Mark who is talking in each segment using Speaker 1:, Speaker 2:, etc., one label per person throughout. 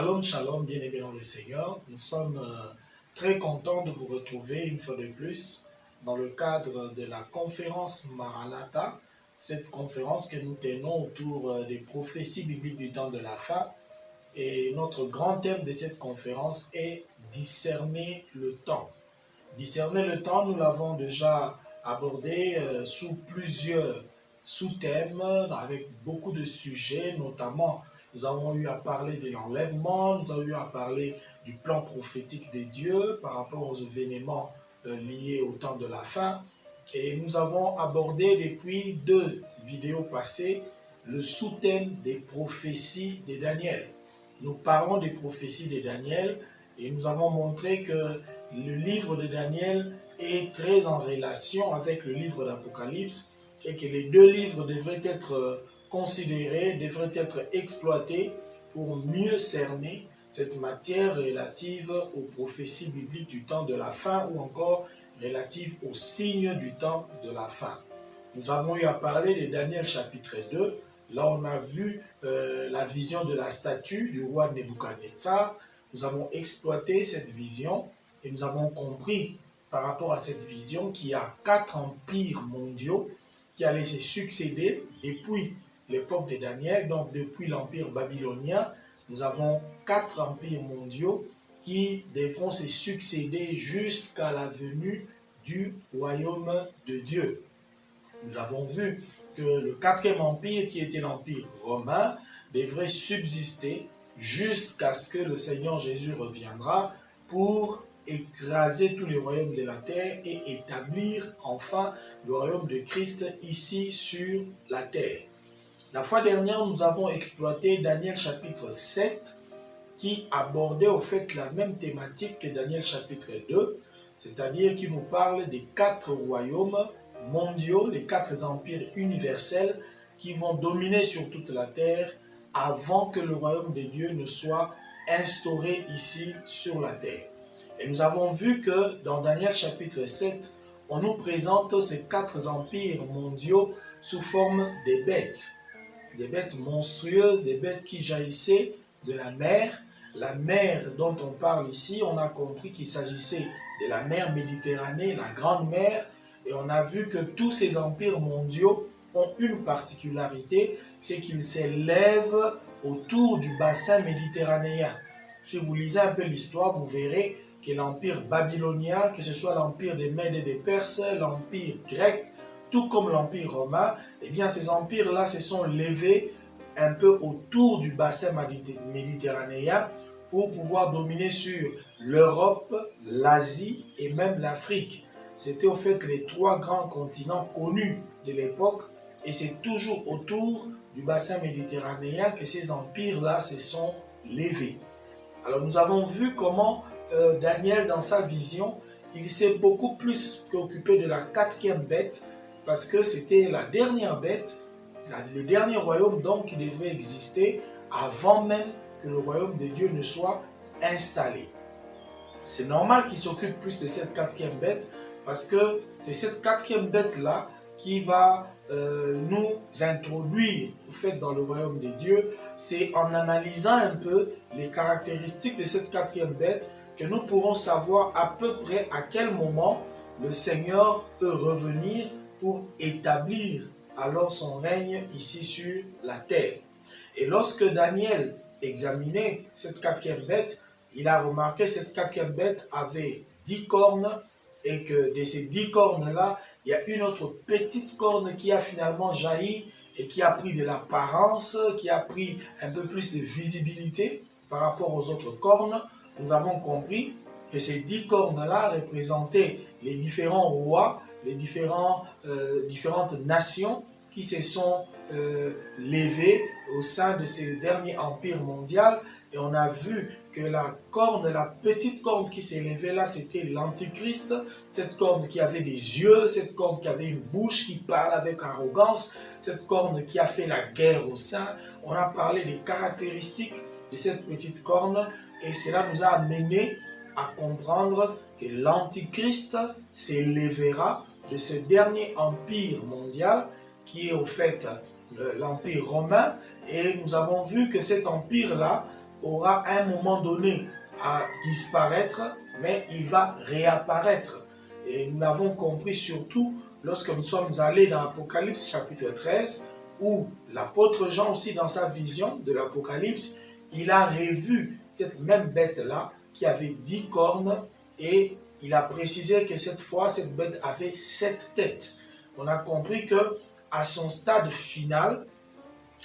Speaker 1: Shalom, shalom, bien-aimés dans le Seigneur. Nous sommes très contents de vous retrouver une fois de plus dans le cadre de la conférence Maranatha, cette conférence que nous tenons autour des prophéties bibliques du temps de la fin. Et notre grand thème de cette conférence est discerner le temps. Discerner le temps, nous l'avons déjà abordé sous plusieurs sous-thèmes, avec beaucoup de sujets, notamment nous avons eu à parler de l'enlèvement, nous avons eu à parler du plan prophétique des dieux par rapport aux événements liés au temps de la fin. Et nous avons abordé depuis 2 vidéos passées le sous-thème des prophéties de Daniel. Nous parlons des prophéties de Daniel et nous avons montré que le livre de Daniel est très en relation avec le livre d'Apocalypse et que les 2 livres devraient être considérés, devraient être exploités pour mieux cerner cette matière relative aux prophéties bibliques du temps de la fin ou encore relative aux signes du temps de la fin. Nous avons eu à parler de Daniel chapitre 2. Là, on a vu la vision de la statue du roi Nebuchadnezzar. Nous avons exploité cette vision et nous avons compris par rapport à cette vision qu'il y a 4 empires mondiaux qui allaient se succéder depuis l'époque de Daniel, donc depuis l'empire babylonien. Nous avons 4 empires mondiaux qui devront se succéder jusqu'à la venue du royaume de Dieu. Nous avons vu que le 4e empire, qui était l'empire romain, devrait subsister jusqu'à ce que le Seigneur Jésus reviendra pour écraser tous les royaumes de la terre et établir enfin le royaume de Christ ici sur la terre. La fois dernière, nous avons exploité Daniel chapitre 7 qui abordait au fait la même thématique que Daniel chapitre 2, c'est-à-dire qui nous parle des 4 royaumes mondiaux, les 4 empires universels qui vont dominer sur toute la terre avant que le royaume de Dieu ne soit instauré ici sur la terre. Et nous avons vu que dans Daniel chapitre 7, on nous présente ces 4 empires mondiaux sous forme des bêtes monstrueuses, des bêtes qui jaillissaient de la mer. La mer dont on parle ici, on a compris qu'il s'agissait de la mer Méditerranée, la grande mer, et on a vu que tous ces empires mondiaux ont une particularité, c'est qu'ils s'élèvent autour du bassin méditerranéen. Si vous lisez un peu l'histoire, vous verrez que l'empire babylonien, que ce soit l'empire des Mèdes et des Perses, l'empire grec, tout comme l'empire romain, eh bien ces empires-là se sont levés un peu autour du bassin méditerranéen pour pouvoir dominer sur l'Europe, l'Asie et même l'Afrique. C'était au fait les 3 grands continents connus de l'époque et c'est toujours autour du bassin méditerranéen que ces empires-là se sont levés. Alors nous avons vu comment Daniel, dans sa vision, il s'est beaucoup plus préoccupé de la 4e bête parce que c'était la dernière bête, le dernier royaume donc qui devrait exister avant même que le royaume de Dieu ne soit installé. C'est normal qu'il s'occupe plus de cette 4e bête parce que c'est cette 4e bête-là qui va nous introduire au fait dans le royaume de Dieu. C'est en analysant un peu les caractéristiques de cette 4e bête que nous pourrons savoir à peu près à quel moment le Seigneur peut revenir pour établir alors son règne ici sur la terre. Et lorsque Daniel examinait cette 4e bête, il a remarqué que cette 4e bête avait 10 cornes et que de ces 10 cornes-là, il y a une autre petite corne qui a finalement jailli et qui a pris de l'apparence, qui a pris un peu plus de visibilité par rapport aux autres cornes. Nous avons compris que ces 10 cornes-là représentaient les différents rois, les différentes nations qui se sont levées au sein de ces derniers empires mondiaux. Et on a vu que la petite corne qui s'est levée là, c'était l'Antichrist, cette corne qui avait des yeux, cette corne qui avait une bouche qui parle avec arrogance, cette corne qui a fait la guerre au sein. On a parlé des caractéristiques de cette petite corne et cela nous a amené à comprendre que l'Antichrist s'élèvera de ce dernier empire mondial qui est au fait l'empire romain, et nous avons vu que cet empire-là aura à un moment donné à disparaître, mais il va réapparaître. Et nous l'avons compris surtout lorsque nous sommes allés dans l'Apocalypse chapitre 13, où l'apôtre Jean aussi dans sa vision de l'Apocalypse, il a revu cette même bête-là qui avait 10 cornes et il a précisé que cette fois, cette bête avait 7 têtes. On a compris que à son stade final,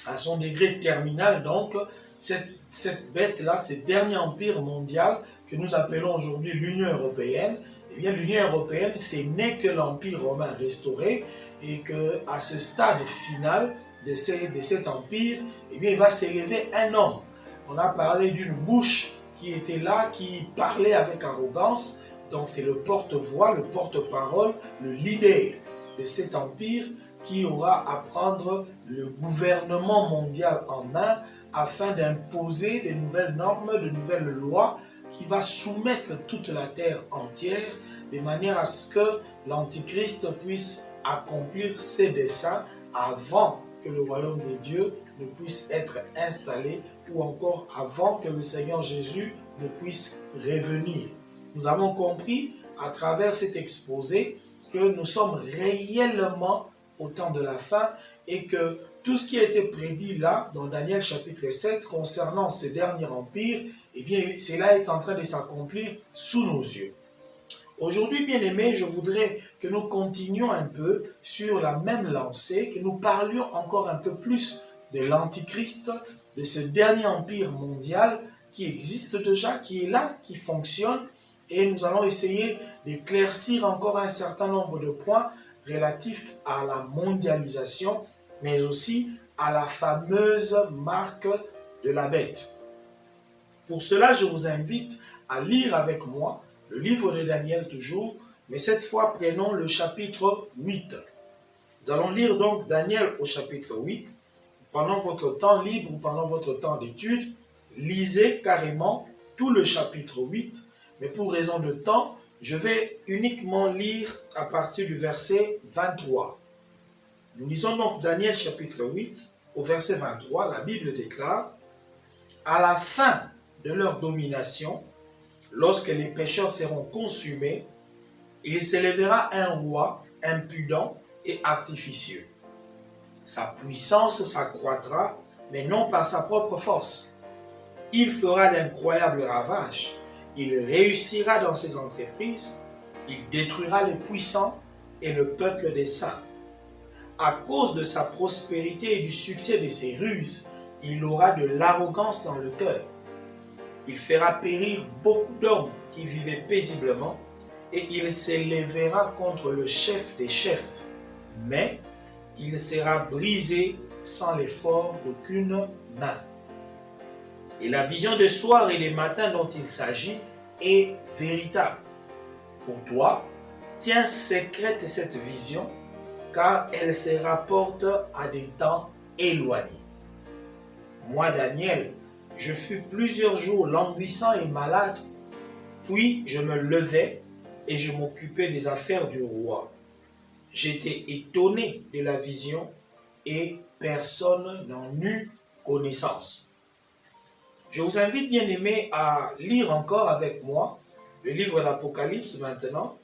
Speaker 1: à son degré terminal, donc, cette bête-là, ce dernier empire mondial que nous appelons aujourd'hui l'Union européenne, eh bien l'Union européenne, ce n'est que l'empire romain restauré et qu'à ce stade final de cet empire, eh bien il va s'élever un homme. On a parlé d'une bouche qui était là, qui parlait avec arrogance, donc c'est le porte-voix, le porte-parole, le leader de cet empire qui aura à prendre le gouvernement mondial en main afin d'imposer de nouvelles normes, de nouvelles lois qui va soumettre toute la terre entière de manière à ce que l'Antichrist puisse accomplir ses desseins avant que le royaume de Dieu ne puisse être installé ou encore avant que le Seigneur Jésus ne puisse revenir. Nous avons compris à travers cet exposé que nous sommes réellement au temps de la fin et que tout ce qui a été prédit là dans Daniel chapitre 7 concernant ce dernier empire, eh bien cela est en train de s'accomplir sous nos yeux. Aujourd'hui, bien-aimés, je voudrais que nous continuions un peu sur la même lancée, que nous parlions encore un peu plus de l'Antichrist, de ce dernier empire mondial qui existe déjà, qui est là, qui fonctionne, et nous allons essayer d'éclaircir encore un certain nombre de points relatifs à la mondialisation, mais aussi à la fameuse marque de la bête. Pour cela, je vous invite à lire avec moi le livre de Daniel toujours, mais cette fois prenons le chapitre 8. Nous allons lire donc Daniel au chapitre 8. Pendant votre temps libre ou pendant votre temps d'étude, lisez carrément tout le chapitre 8, mais pour raison de temps, je vais uniquement lire à partir du verset 23. Nous lisons donc Daniel chapitre 8, au verset 23, la Bible déclare « À la fin de leur domination, lorsque les pécheurs seront consumés, il s'élèvera un roi impudent et artificieux. Sa puissance s'accroîtra, mais non par sa propre force. Il fera d'incroyables ravages, il réussira dans ses entreprises, il détruira les puissants et le peuple des saints. À cause de sa prospérité et du succès de ses ruses, il aura de l'arrogance dans le cœur. Il fera périr beaucoup d'hommes qui vivaient paisiblement et il s'élèvera contre le chef des chefs. Mais il sera brisé sans l'effort d'aucune main. Et la vision de soir et des matins dont il s'agit est véritable. Pour toi, tiens secrète cette vision, car elle se rapporte à des temps éloignés. Moi, Daniel, je fus plusieurs jours languissant et malade, puis je me levai et je m'occupais des affaires du roi. J'étais étonné de la vision et personne n'en eut connaissance. Je vous invite, bien aimés, à lire encore avec moi le livre de l'Apocalypse maintenant.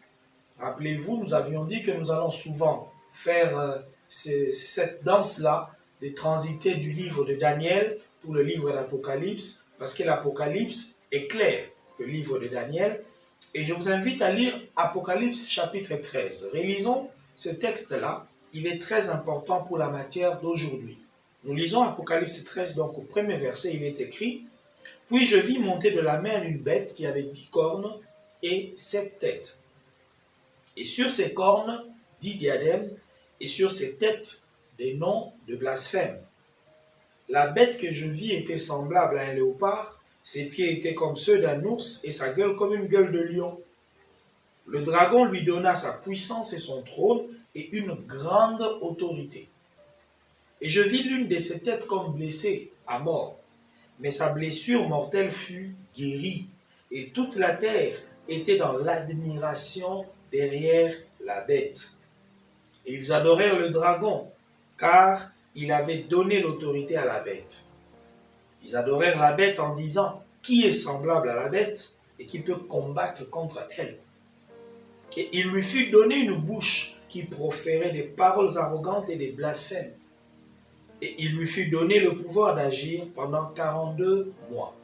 Speaker 1: Rappelez-vous, nous avions dit que nous allons souvent faire cette danse-là, de transiter du livre de Daniel pour le livre de l'Apocalypse, parce que l'Apocalypse est clair, le livre de Daniel. Et je vous invite à lire Apocalypse chapitre 13. Relisons ce texte-là, il est très important pour la matière d'aujourd'hui. Nous lisons Apocalypse 13, donc au premier verset, il est écrit « Puis je vis monter de la mer une bête qui avait 10 cornes et 7 têtes. Et sur ses cornes, 10 diadèmes, et sur ses têtes, des noms de blasphème. La bête que je vis était semblable à un léopard, ses pieds étaient comme ceux d'un ours et sa gueule comme une gueule de lion. Le dragon lui donna sa puissance et son trône et une grande autorité. Et je vis l'une de ses têtes comme blessée à mort, mais sa blessure mortelle fut guérie, et toute la terre était dans l'admiration derrière la bête. Et ils adorèrent le dragon, car il avait donné l'autorité à la bête. Ils adorèrent la bête en disant, qui est semblable à la bête et qui peut combattre contre elle? Et il lui fut donné une bouche qui proférait des paroles arrogantes et des blasphèmes. Et il lui fut donné le pouvoir d'agir pendant 42 mois.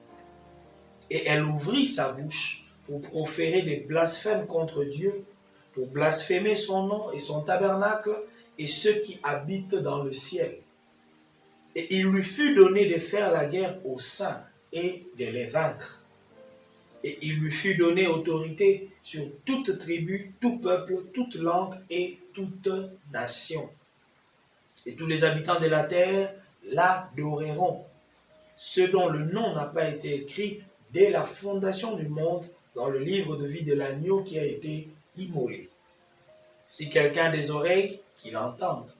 Speaker 1: Et elle ouvrit sa bouche pour proférer des blasphèmes contre Dieu, pour blasphémer son nom et son tabernacle et ceux qui habitent dans le ciel. Et il lui fut donné de faire la guerre aux saints et de les vaincre. Et il lui fut donné autorité sur toute tribu, tout peuple, toute langue et toute nation. Et tous les habitants de la terre l'adoreront, ceux dont le nom n'a pas été écrit dès la fondation du monde dans le livre de vie de l'agneau qui a été immolé. Si quelqu'un a des oreilles, qu'il entende.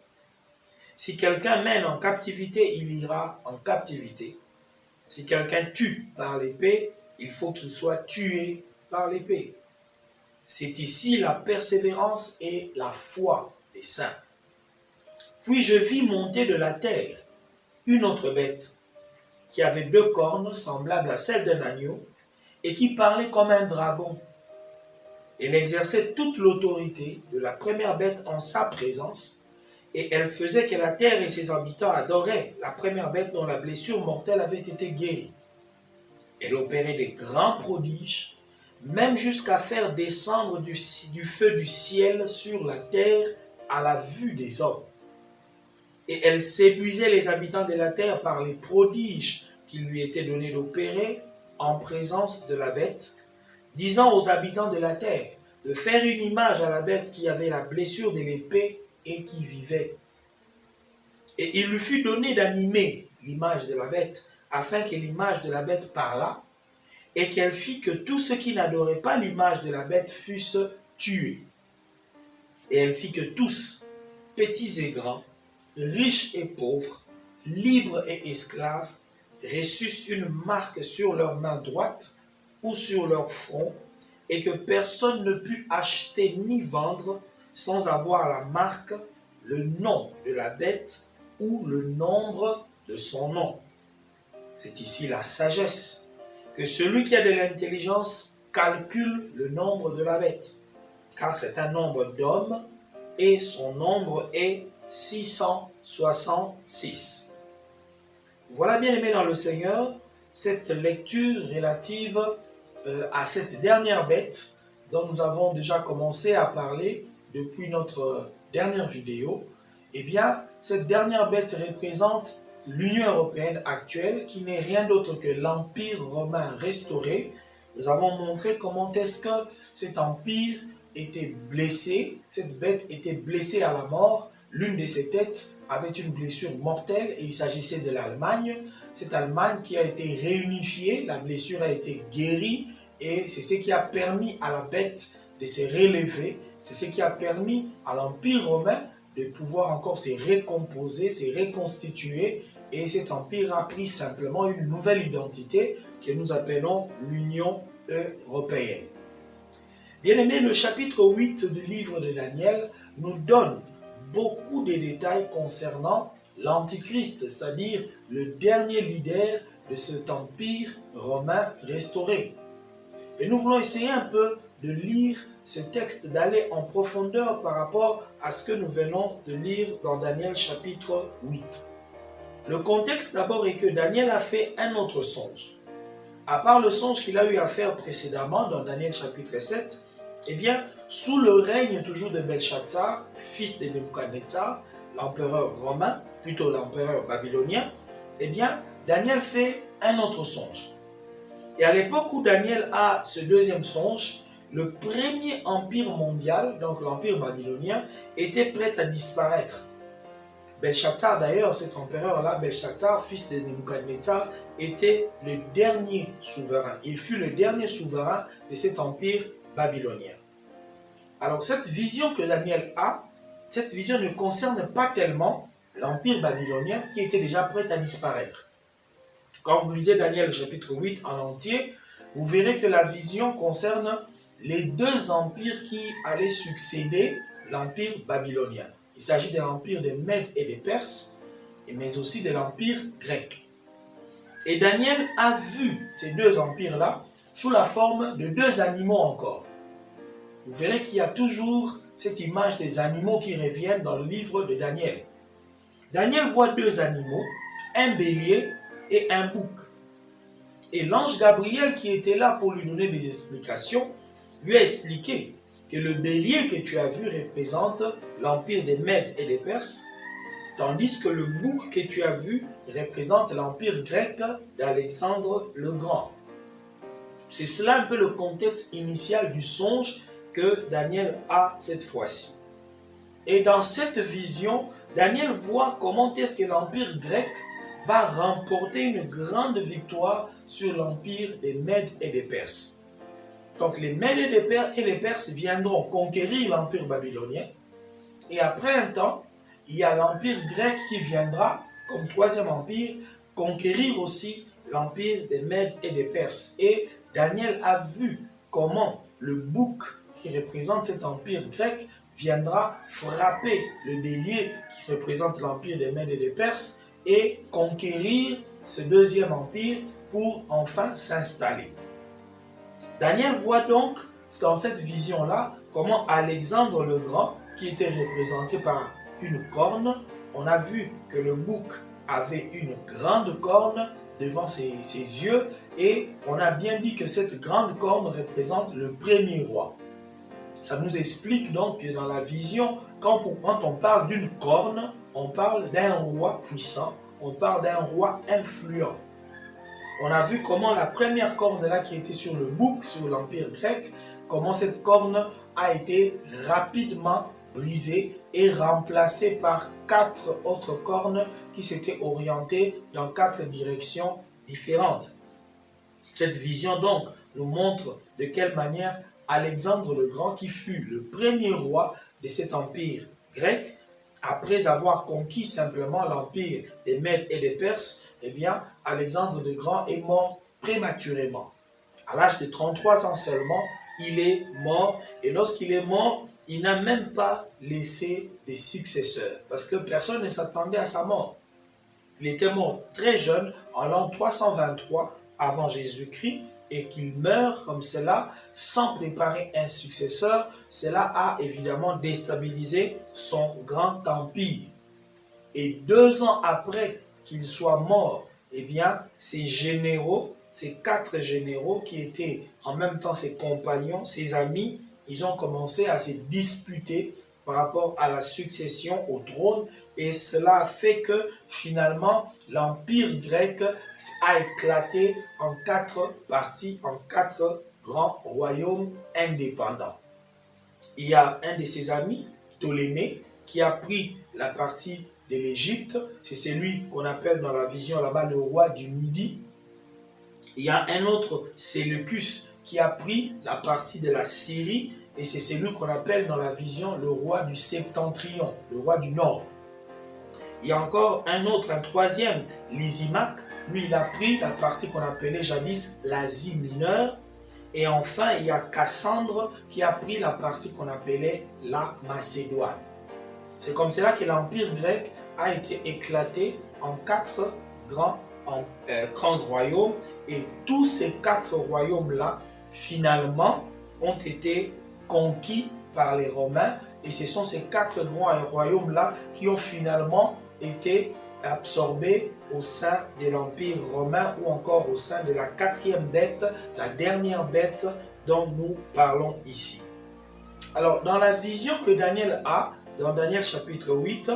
Speaker 1: Si quelqu'un mène en captivité, il ira en captivité. Si quelqu'un tue par l'épée, il faut qu'il soit tué par l'épée. C'est ici la persévérance et la foi des saints. Puis je vis monter de la terre une autre bête qui avait 2 cornes semblables à celles d'un agneau et qui parlait comme un dragon. Elle exerçait toute l'autorité de la première bête en sa présence et elle faisait que la terre et ses habitants adoraient la première bête dont la blessure mortelle avait été guérie. Elle opérait des grands prodiges, même jusqu'à faire descendre du feu du ciel sur la terre à la vue des hommes. Et elle séduisait les habitants de la terre par les prodiges qu'il lui était donné d'opérer en présence de la bête, disant aux habitants de la terre de faire une image à la bête qui avait la blessure de l'épée et qui vivait. Et il lui fut donné d'animer l'image de la bête, afin que l'image de la bête parlât, et qu'elle fit que tous ceux qui n'adoraient pas l'image de la bête fussent tués. Et elle fit que tous, petits et grands, riches et pauvres, libres et esclaves, reçussent une marque sur leur main droite ou sur leur front, et que personne ne put acheter ni vendre sans avoir la marque, le nom de la bête ou le nombre de son nom. C'est ici la sagesse, que celui qui a de l'intelligence calcule le nombre de la bête, car c'est un nombre d'hommes et son nombre est 666. Voilà, bien aimé dans le Seigneur, cette lecture relative à cette dernière bête dont nous avons déjà commencé à parler depuis notre dernière vidéo. Eh bien, cette dernière bête représente l'Union européenne actuelle qui n'est rien d'autre que l'Empire romain restauré. Nous avons montré comment est-ce que cet empire était blessé, cette bête était blessée à la mort. L'une de ses têtes avait une blessure mortelle et il s'agissait de l'Allemagne. Cette Allemagne qui a été réunifiée, la blessure a été guérie et c'est ce qui a permis à la bête de se relever. C'est ce qui a permis à l'Empire romain de pouvoir encore se recomposer, se reconstituer, et cet empire a pris simplement une nouvelle identité que nous appelons l'Union européenne. Bien aimé, le chapitre 8 du livre de Daniel nous donne beaucoup de détails concernant l'Antichrist, c'est-à-dire le dernier leader de cet empire romain restauré. Et nous voulons essayer un peu de lire ce texte, d'aller en profondeur par rapport à ce que nous venons de lire dans Daniel chapitre 8. Le contexte d'abord est que Daniel a fait un autre songe. À part le songe qu'il a eu à faire précédemment dans Daniel chapitre 7, eh bien, sous le règne toujours de Belshazzar, fils de Nebuchadnezzar, l'empereur romain, plutôt l'empereur babylonien, eh bien, Daniel fait un autre songe. Et à l'époque où Daniel a ce deuxième songe, le premier empire mondial, donc l'empire babylonien, était prêt à disparaître. Belshazzar d'ailleurs, cet empereur-là, Belshazzar, fils de Nebuchadnezzar, était le dernier souverain. Il fut le dernier souverain de cet empire babylonien. Alors cette vision que Daniel a, cette vision ne concerne pas tellement l'empire babylonien qui était déjà prêt à disparaître. Quand vous lisez Daniel chapitre 8 en entier, vous verrez que la vision concerne les deux empires qui allaient succéder l'empire babylonien. Il s'agit de l'empire des Mèdes et des Perses, mais aussi de l'empire grec. Et Daniel a vu ces deux empires-là sous la forme de deux animaux encore. Vous verrez qu'il y a toujours cette image des animaux qui reviennent dans le livre de Daniel. Daniel voit deux animaux, un bélier et un bouc. Et l'ange Gabriel qui était là pour lui donner des explications, lui a expliqué que le bélier que tu as vu représente l'empire des Mèdes et des Perses, tandis que le bouc que tu as vu représente l'empire grec d'Alexandre le Grand. C'est cela un peu le contexte initial du songe que Daniel a cette fois-ci. Et dans cette vision, Daniel voit comment est-ce que l'empire grec va remporter une grande victoire sur l'empire des Mèdes et des Perses. Donc les Mèdes et les Perses viendront conquérir l'empire babylonien. Et après un temps, il y a l'empire grec qui viendra, comme troisième empire, conquérir aussi l'empire des Mèdes et des Perses. Et Daniel a vu comment le bouc qui représente cet empire grec viendra frapper le bélier qui représente l'empire des Mèdes et des Perses et conquérir ce deuxième empire pour enfin s'installer. Daniel voit donc dans cette vision-là comment Alexandre le Grand, qui était représenté par une corne, on a vu que le bouc avait une grande corne devant ses yeux et on a bien dit que cette grande corne représente le premier roi. Ça nous explique donc que dans la vision, quand on parle d'une corne, on parle d'un roi puissant, on parle d'un roi influent. On a vu comment la première corne là qui était sur le bouc, sur l'empire grec, comment cette corne a été rapidement brisée et remplacée par 4 autres cornes qui s'étaient orientées dans 4 directions différentes. Cette vision donc nous montre de quelle manière Alexandre le Grand, qui fut le premier roi de cet empire grec, après avoir conquis simplement l'empire des Mèdes et des Perses, eh bien, Alexandre le Grand est mort prématurément. À l'âge de 33 ans seulement, il est mort. Et lorsqu'il est mort, il n'a même pas laissé de successeurs. Parce que personne ne s'attendait à sa mort. Il était mort très jeune, en l'an 323 avant Jésus-Christ, et qu'il meurt comme cela, sans préparer un successeur, cela a évidemment déstabilisé son grand empire. Et 2 ans après qu'il soit mort, eh bien, ces généraux, ces 4 généraux qui étaient en même temps ses compagnons, ses amis, ils ont commencé à se disputer par rapport à la succession au trône, et cela a fait que finalement l'empire grec a éclaté en 4 parties, en 4 grands royaumes indépendants. Il y a un de ses amis, Ptolémée, qui a pris la partie de l'Égypte, c'est celui qu'on appelle dans la vision là-bas le roi du Midi. Il y a un autre, Séleucus, qui a pris la partie de la Syrie, et c'est celui qu'on appelle dans la vision le roi du Septentrion, le roi du Nord. Il y a encore un autre, un troisième, Lysimaque. Lui, il a pris la partie qu'on appelait jadis l'Asie mineure. Et enfin, il y a Cassandre qui a pris la partie qu'on appelait la Macédoine. C'est comme cela que l'empire grec a été éclaté en 4 grands royaumes. Et tous ces 4 royaumes-là, finalement, ont été conquis par les Romains. Et ce sont ces 4 grands royaumes-là qui ont finalement été absorbés au sein de l'Empire romain ou encore au sein de la 4e bête, la dernière bête dont nous parlons ici. Alors, dans la vision que Daniel a, dans Daniel chapitre 8,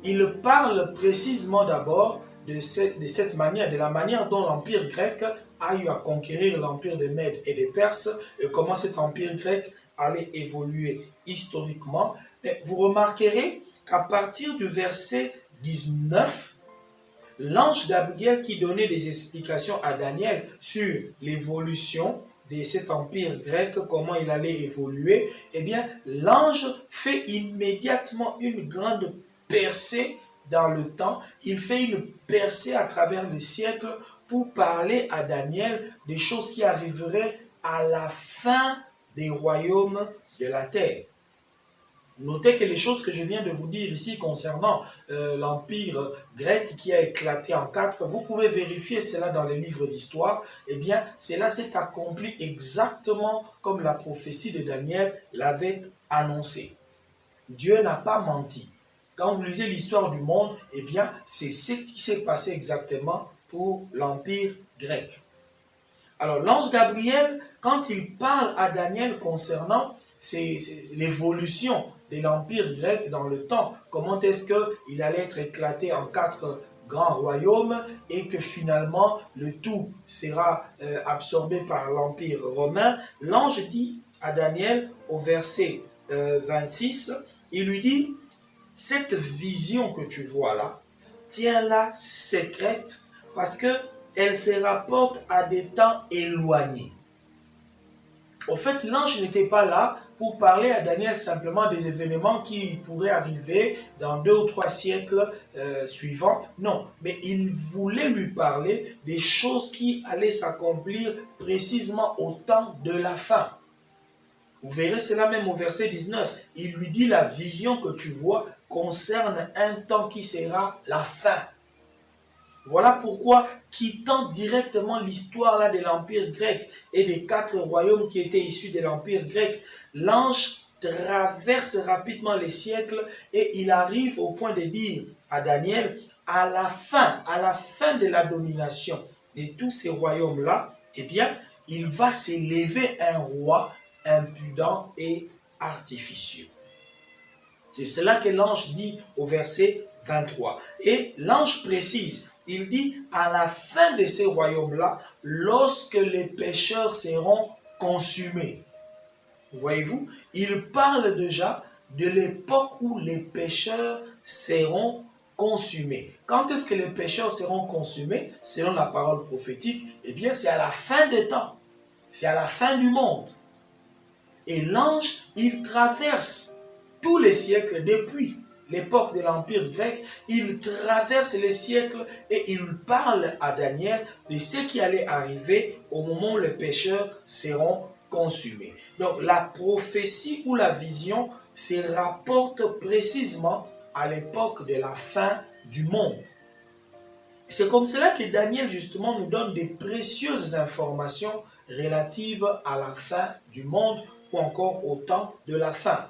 Speaker 1: il parle précisément d'abord de cette manière, de la manière dont l'Empire grec a eu à conquérir l'Empire des Mèdes et des Perses et comment cet Empire grec allait évoluer historiquement. Mais vous remarquerez qu'à partir du verset 19, l'ange Gabriel qui donnait des explications à Daniel sur l'évolution de cet empire grec, comment il allait évoluer, eh bien, l'ange fait immédiatement une grande percée dans le temps. Il fait une percée à travers les siècles pour parler à Daniel des choses qui arriveraient à la fin des royaumes de la terre. Notez que les choses que je viens de vous dire ici concernant l'Empire grec qui a éclaté en quatre, vous pouvez vérifier cela dans les livres d'histoire. Eh bien, cela s'est accompli exactement comme la prophétie de Daniel l'avait annoncé. Dieu n'a pas menti. Quand vous lisez l'histoire du monde, eh bien, c'est ce qui s'est passé exactement pour l'Empire grec. Alors, l'ange Gabriel, quand il parle à Daniel concernant l'évolution de l'Empire grec dans le temps, comment est-ce qu'il allait être éclaté en quatre grands royaumes et que finalement le tout sera absorbé par l'Empire romain, l'ange dit à Daniel au verset 26, il lui dit, cette vision que tu vois là, tiens-la secrète parce qu'elle se rapporte à des temps éloignés. Au fait, l'ange n'était pas là pour parler à Daniel simplement des événements qui pourraient arriver dans 2 ou 3 siècles suivants. Non, mais il voulait lui parler des choses qui allaient s'accomplir précisément au temps de la fin. Vous verrez cela même au verset 19. Il lui dit, la vision que tu vois concerne un temps qui sera la fin. Voilà pourquoi, quittant directement l'histoire là de l'Empire grec et des 4 royaumes qui étaient issus de l'Empire grec, l'ange traverse rapidement les siècles et il arrive au point de dire à Daniel, à la fin de la domination de tous ces royaumes-là, eh bien, il va s'élever un roi impudent et artificieux. C'est cela que l'ange dit au verset 23. Et l'ange précise, il dit, à la fin de ces royaumes-là, lorsque les pécheurs seront consumés. Voyez-vous, il parle déjà de l'époque où les pécheurs seront consumés. Quand est-ce que les pécheurs seront consumés, selon la parole prophétique? Eh bien, c'est à la fin des temps. C'est à la fin du monde. Et l'ange, il traverse tous les siècles depuis l'époque de l'Empire grec, il traverse les siècles et il parle à Daniel de ce qui allait arriver au moment où les pécheurs seront consumés. Donc la prophétie ou la vision se rapporte précisément à l'époque de la fin du monde. C'est comme cela que Daniel justement nous donne des précieuses informations relatives à la fin du monde ou encore au temps de la fin.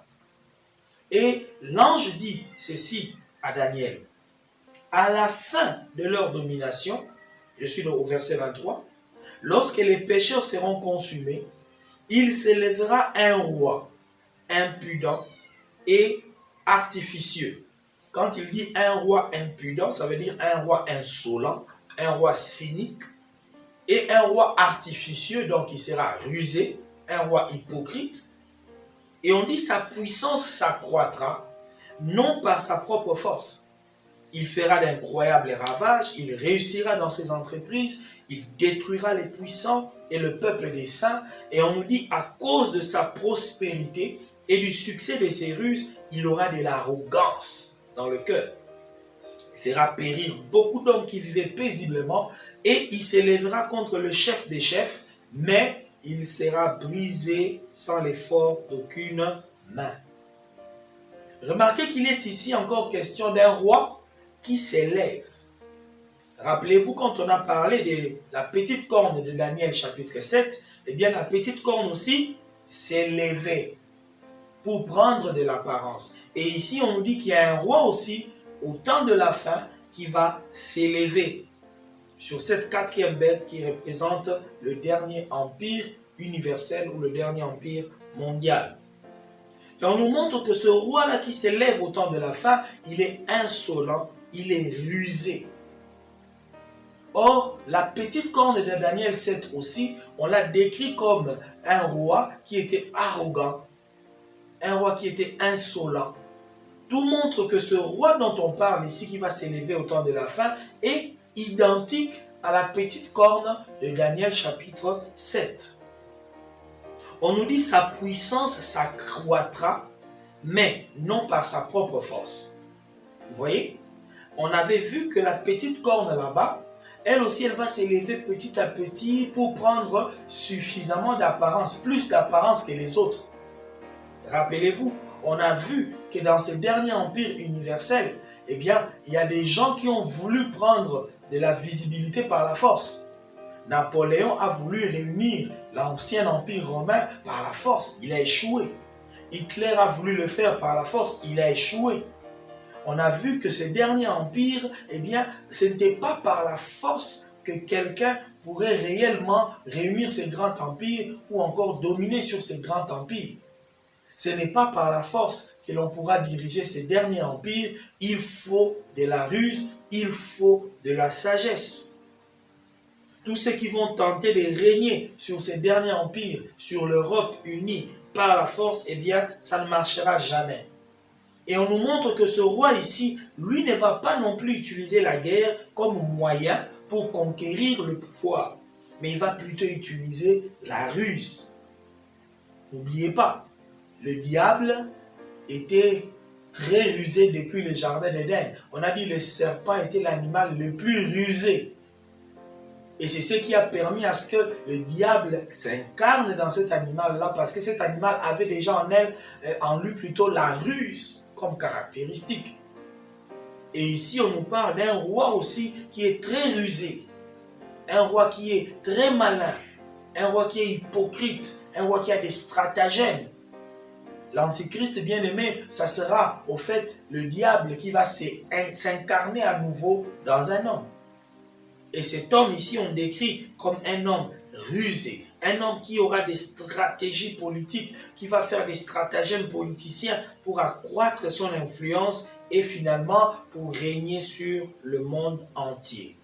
Speaker 1: Et l'ange dit ceci à Daniel, à la fin de leur domination, je suis au verset 23, lorsque les pécheurs seront consumés, il s'élèvera un roi impudent et artificieux. Quand il dit un roi impudent, ça veut dire un roi insolent, un roi cynique et un roi artificieux, donc il sera rusé, un roi hypocrite. Et on dit sa puissance s'accroîtra, non par sa propre force. Il fera d'incroyables ravages, il réussira dans ses entreprises, il détruira les puissants et le peuple des saints. Et on nous dit à cause de sa prospérité et du succès de ses ruses, il aura de l'arrogance dans le cœur. Il fera périr beaucoup d'hommes qui vivaient paisiblement et il s'élèvera contre le chef des chefs, mais il sera brisé sans l'effort d'aucune main. Remarquez qu'il est ici encore question d'un roi qui s'élève. Rappelez-vous quand on a parlé de la petite corne de Daniel chapitre 7, eh bien la petite corne aussi s'élevait pour prendre de l'apparence. Et ici on nous dit qu'il y a un roi aussi au temps de la fin qui va s'élever sur cette 4e bête qui représente le dernier empire universel ou le dernier empire mondial. Et on nous montre que ce roi-là qui s'élève au temps de la fin, il est insolent, il est rusé. Or, la petite corne de Daniel 7 aussi, on l'a décrit comme un roi qui était arrogant, un roi qui était insolent. Tout montre que ce roi dont on parle ici, qui va s'élever au temps de la fin, est identique à la petite corne de Daniel chapitre 7. On nous dit sa puissance s'accroîtra, mais non par sa propre force. Vous voyez? On avait vu que la petite corne là-bas, elle aussi, elle va s'élever petit à petit pour prendre suffisamment d'apparence, plus d'apparence que les autres. Rappelez-vous, on a vu que dans ce dernier empire universel, eh bien, il y a des gens qui ont voulu prendre de la visibilité par la force. Napoléon a voulu réunir l'ancien empire romain par la force, il a échoué. Hitler a voulu le faire par la force, il a échoué. On a vu que ce dernier empire, eh bien, ce n'était pas par la force que quelqu'un pourrait réellement réunir ces grands empires ou encore dominer sur ces grands empires. Ce n'est pas par la force que l'on pourra diriger ces derniers empires. Il faut de la ruse, il faut de la sagesse. Tous ceux qui vont tenter de régner sur ces derniers empires, sur l'Europe unie par la force, eh bien, ça ne marchera jamais. Et on nous montre que ce roi ici, lui ne va pas non plus utiliser la guerre comme moyen pour conquérir le pouvoir, mais il va plutôt utiliser la ruse. N'oubliez pas, le diable était très rusé depuis le jardin d'Éden. On a dit que le serpent était l'animal le plus rusé. Et c'est ce qui a permis à ce que le diable s'incarne dans cet animal-là, parce que cet animal avait déjà en lui plutôt la ruse comme caractéristique. Et ici, on nous parle d'un roi aussi qui est très rusé, un roi qui est très malin, un roi qui est hypocrite, un roi qui a des stratagèmes. L'Antichrist bien-aimé, ça sera au fait le diable qui va s'incarner à nouveau dans un homme. Et cet homme ici, on décrit comme un homme rusé, un homme qui aura des stratégies politiques, qui va faire des stratagèmes politiciens pour accroître son influence et finalement pour régner sur le monde entier.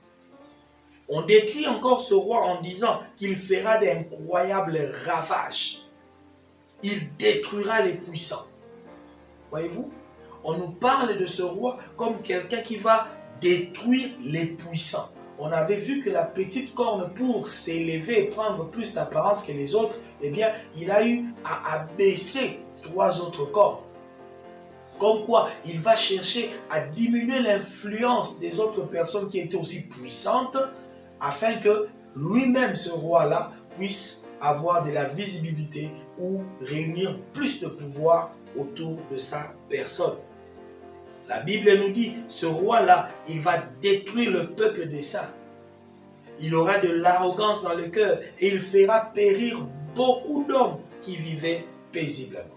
Speaker 1: On décrit encore ce roi en disant qu'il fera d'incroyables ravages. Il détruira les puissants. Voyez-vous, on nous parle de ce roi comme quelqu'un qui va détruire les puissants. On avait vu que la petite corne, pour s'élever et prendre plus d'apparence que les autres, eh bien, il a eu à abaisser 3 autres cornes. Comme quoi, il va chercher à diminuer l'influence des autres personnes qui étaient aussi puissantes, afin que lui-même, ce roi-là, puisse avoir de la visibilité ou réunir plus de pouvoir autour de sa personne. La Bible nous dit, ce roi-là, il va détruire le peuple des saints. Il aura de l'arrogance dans le cœur et il fera périr beaucoup d'hommes qui vivaient paisiblement.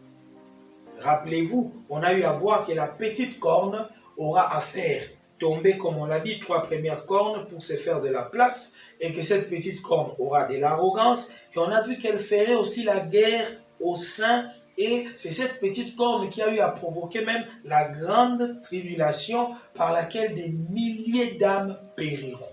Speaker 1: Rappelez-vous, on a eu à voir que la petite corne aura à faire tomber, comme on l'a dit, 3 premières cornes pour se faire de la place, et que cette petite corne aura de l'arrogance, et on a vu qu'elle ferait aussi la guerre aux saints. Et c'est cette petite corne qui a eu à provoquer même la grande tribulation par laquelle des milliers d'âmes périront.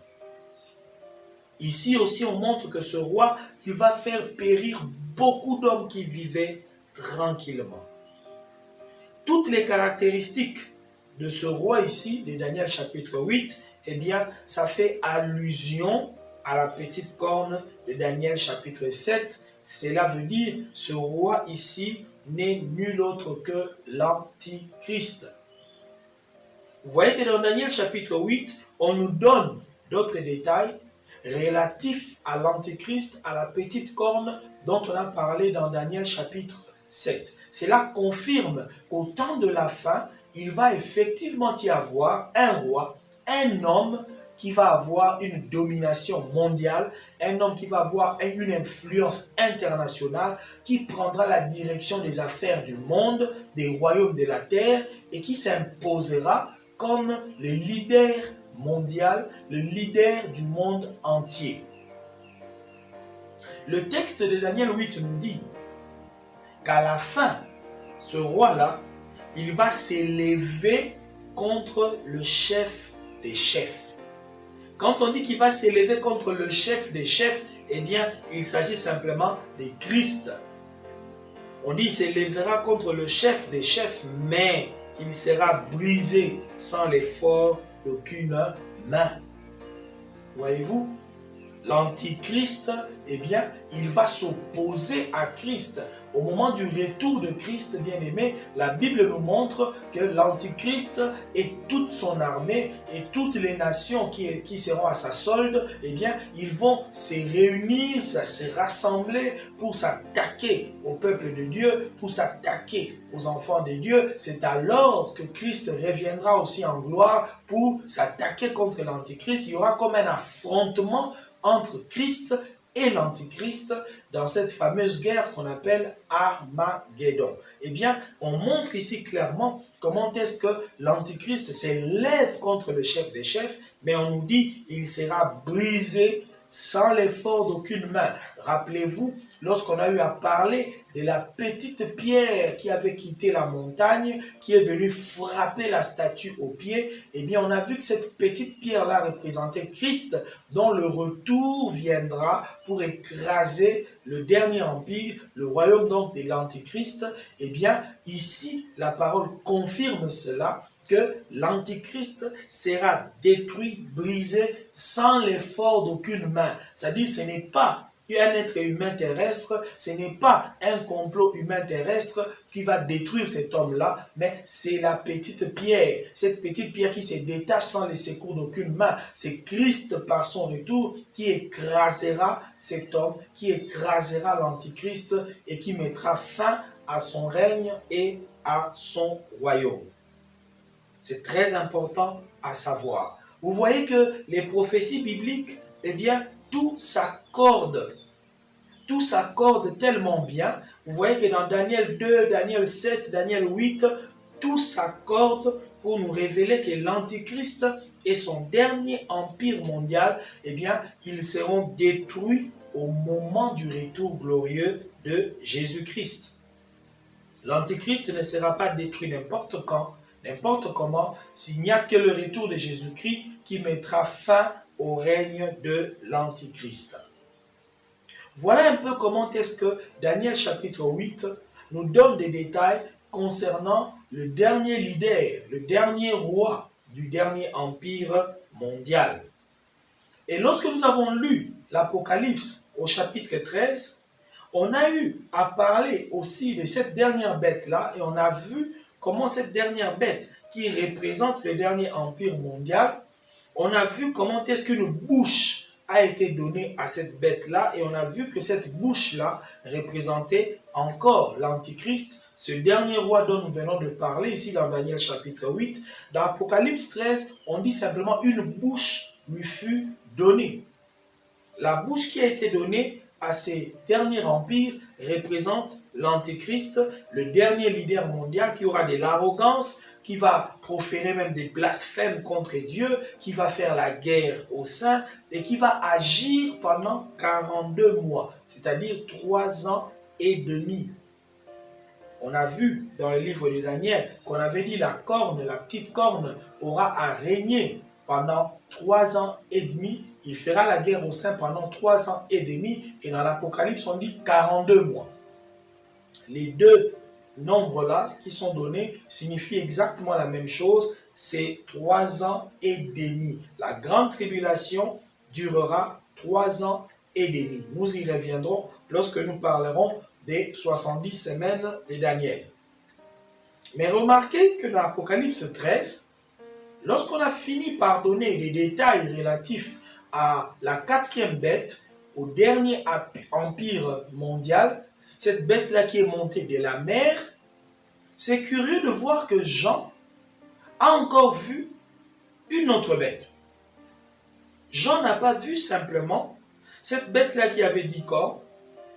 Speaker 1: Ici aussi, on montre que ce roi, il va faire périr beaucoup d'hommes qui vivaient tranquillement. Toutes les caractéristiques de ce roi ici, de Daniel chapitre 8, eh bien, ça fait allusion à la petite corne de Daniel chapitre 7. Cela veut dire, ce roi ici n'est nul autre que l'Antichrist. Vous voyez que dans Daniel chapitre 8, on nous donne d'autres détails relatifs à l'Antichrist, à la petite corne dont on a parlé dans Daniel chapitre 7. Cela confirme qu'au temps de la fin, il va effectivement y avoir un roi, un homme qui va avoir une domination mondiale, un homme qui va avoir une influence internationale, qui prendra la direction des affaires du monde, des royaumes de la terre, et qui s'imposera comme le leader mondial, le leader du monde entier. Le texte de Daniel 8 nous dit qu'à la fin, ce roi-là, il va s'élever contre le chef des chefs. Quand on dit qu'il va s'élever contre le chef des chefs, eh bien, il s'agit simplement de Christ. On dit qu'il s'élèvera contre le chef des chefs, mais il sera brisé sans l'effort d'aucune main. Voyez-vous? l'Antichrist, eh bien, il va s'opposer à Christ. Au moment du retour de Christ, bien-aimé, la Bible nous montre que l'Antichrist et toute son armée et toutes les nations qui seront à sa solde, eh bien, ils vont se réunir, se rassembler pour s'attaquer au peuple de Dieu, pour s'attaquer aux enfants de Dieu. C'est alors que Christ reviendra aussi en gloire pour s'attaquer contre l'Antichrist. Il y aura comme un affrontement entre Christ et l'Antichrist dans cette fameuse guerre qu'on appelle Armageddon. Eh bien, on montre ici clairement comment est-ce que l'Antichrist s'élève contre le chef des chefs, mais on nous dit qu'il sera brisé sans l'effort d'aucune main. Rappelez-vous, lorsqu'on a eu à parler de la petite pierre qui avait quitté la montagne, qui est venue frapper la statue au pied, eh bien on a vu que cette petite pierre-là représentait Christ, dont le retour viendra pour écraser le dernier empire, le royaume donc de l'Antichrist. Eh bien ici, la parole confirme cela, que l'Antichrist sera détruit, brisé, sans l'effort d'aucune main. C'est-à-dire ce n'est pas un être humain terrestre, ce n'est pas un complot humain terrestre qui va détruire cet homme-là, mais c'est la petite pierre, cette petite pierre qui se détache sans le secours d'aucune main. C'est Christ par son retour qui écrasera cet homme, qui écrasera l'Antichrist et qui mettra fin à son règne et à son royaume. C'est très important à savoir. Vous voyez que les prophéties bibliques, eh bien, tout s'accorde tellement bien. Vous voyez que dans Daniel 2, Daniel 7, Daniel 8, tout s'accorde pour nous révéler que l'Antichrist et son dernier empire mondial, eh bien, ils seront détruits au moment du retour glorieux de Jésus-Christ. L'Antichrist ne sera pas détruit n'importe quand, n'importe comment, s'il n'y a que le retour de Jésus-Christ qui mettra fin au règne de l'Antichrist. Voilà un peu comment est-ce que Daniel chapitre 8 nous donne des détails concernant le dernier leader, le dernier roi du dernier empire mondial. Et lorsque nous avons lu l'Apocalypse au chapitre 13, on a eu à parler aussi de cette dernière bête-là et on a vu comment cette dernière bête qui représente le dernier empire mondial, on a vu comment est-ce qu'une bouche a été donnée à cette bête-là et on a vu que cette bouche-là représentait encore l'Antichrist, ce dernier roi dont nous venons de parler ici dans Daniel chapitre 8. Dans Apocalypse 13, on dit simplement une bouche lui fut donnée. La bouche qui a été donnée à ces derniers empires représente l'Antichrist, le dernier leader mondial qui aura de l'arrogance, qui va proférer même des blasphèmes contre Dieu, qui va faire la guerre aux saints et qui va agir pendant 42 mois, c'est-à-dire 3 ans et demi. On a vu dans le livre de Daniel qu'on avait dit la corne, la petite corne aura à régner pendant 3 ans et demi. Il fera la guerre aux saints pendant 3 ans et demi. Et dans l'Apocalypse, on dit 42 mois. Les deux nombres-là qui sont donnés signifient exactement la même chose. C'est 3 ans et demi. La grande tribulation durera 3 ans et demi. Nous y reviendrons lorsque nous parlerons des 70 semaines de Daniel. Mais remarquez que dans l'Apocalypse 13, lorsqu'on a fini par donner les détails relatifs à la 4e bête, au dernier empire mondial, cette bête-là qui est montée de la mer, c'est curieux de voir que Jean a encore vu une autre bête. Jean n'a pas vu simplement cette bête-là qui avait 10 corps,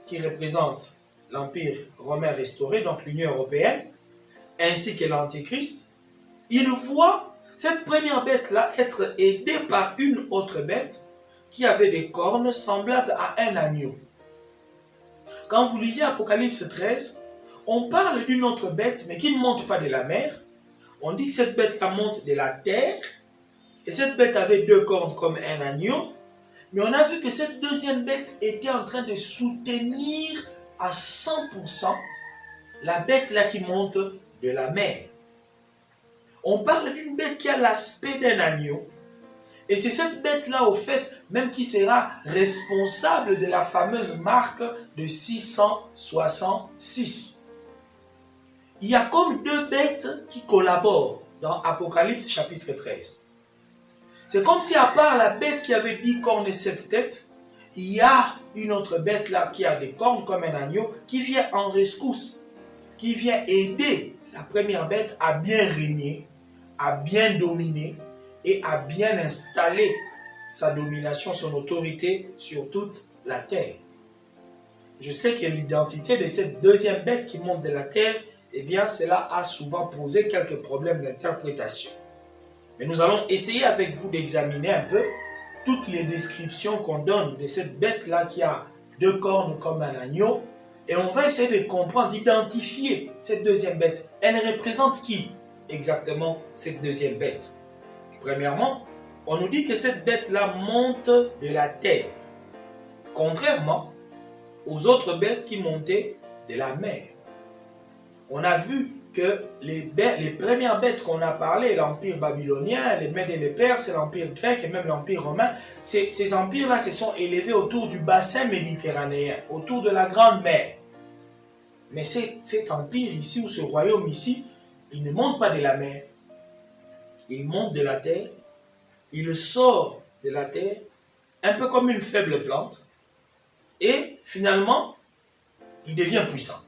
Speaker 1: qui représente l'Empire romain restauré, donc l'Union européenne, ainsi que l'Antichrist. Il voit cette première bête-là être aidée par une autre bête qui avait des cornes semblables à un agneau. Quand vous lisez Apocalypse 13, on parle d'une autre bête, mais qui ne monte pas de la mer. On dit que cette bête-là monte de la terre, et cette bête avait 2 cornes comme un agneau, mais on a vu que cette deuxième bête était en train de soutenir à 100% la bête-là qui monte de la mer. On parle d'une bête qui a l'aspect d'un agneau, Et c'est cette bête-là, au fait, même qui sera responsable de la fameuse marque de 666. Il y a comme deux bêtes qui collaborent dans Apocalypse chapitre 13. C'est comme si à part la bête qui avait 10 cornes et 7 têtes, il y a une autre bête là qui a des cornes comme un agneau qui vient en rescousse, qui vient aider la première bête à bien régner, à bien dominer et à bien installer sa domination, son autorité sur toute la terre. Je sais que l'identité de cette deuxième bête qui monte de la terre, eh bien, cela a souvent posé quelques problèmes d'interprétation. Mais nous allons essayer avec vous d'examiner un peu toutes les descriptions qu'on donne de cette bête-là qui a 2 cornes comme un agneau. Et on va essayer de comprendre, d'identifier cette deuxième bête. Elle représente qui exactement, cette deuxième bête? Premièrement, on nous dit que cette bête-là monte de la terre, contrairement aux autres bêtes qui montaient de la mer. On a vu que les premières bêtes qu'on a parlé, l'Empire babylonien, les Mèdes et les Perses, l'Empire grec et même l'Empire romain, ces empires-là se sont élevés autour du bassin méditerranéen, autour de la Grande Mer. Mais cet empire ici, ou ce royaume ici, il ne monte pas de la mer. Il monte de la terre, il sort de la terre, un peu comme une faible plante, et finalement, il devient puissant.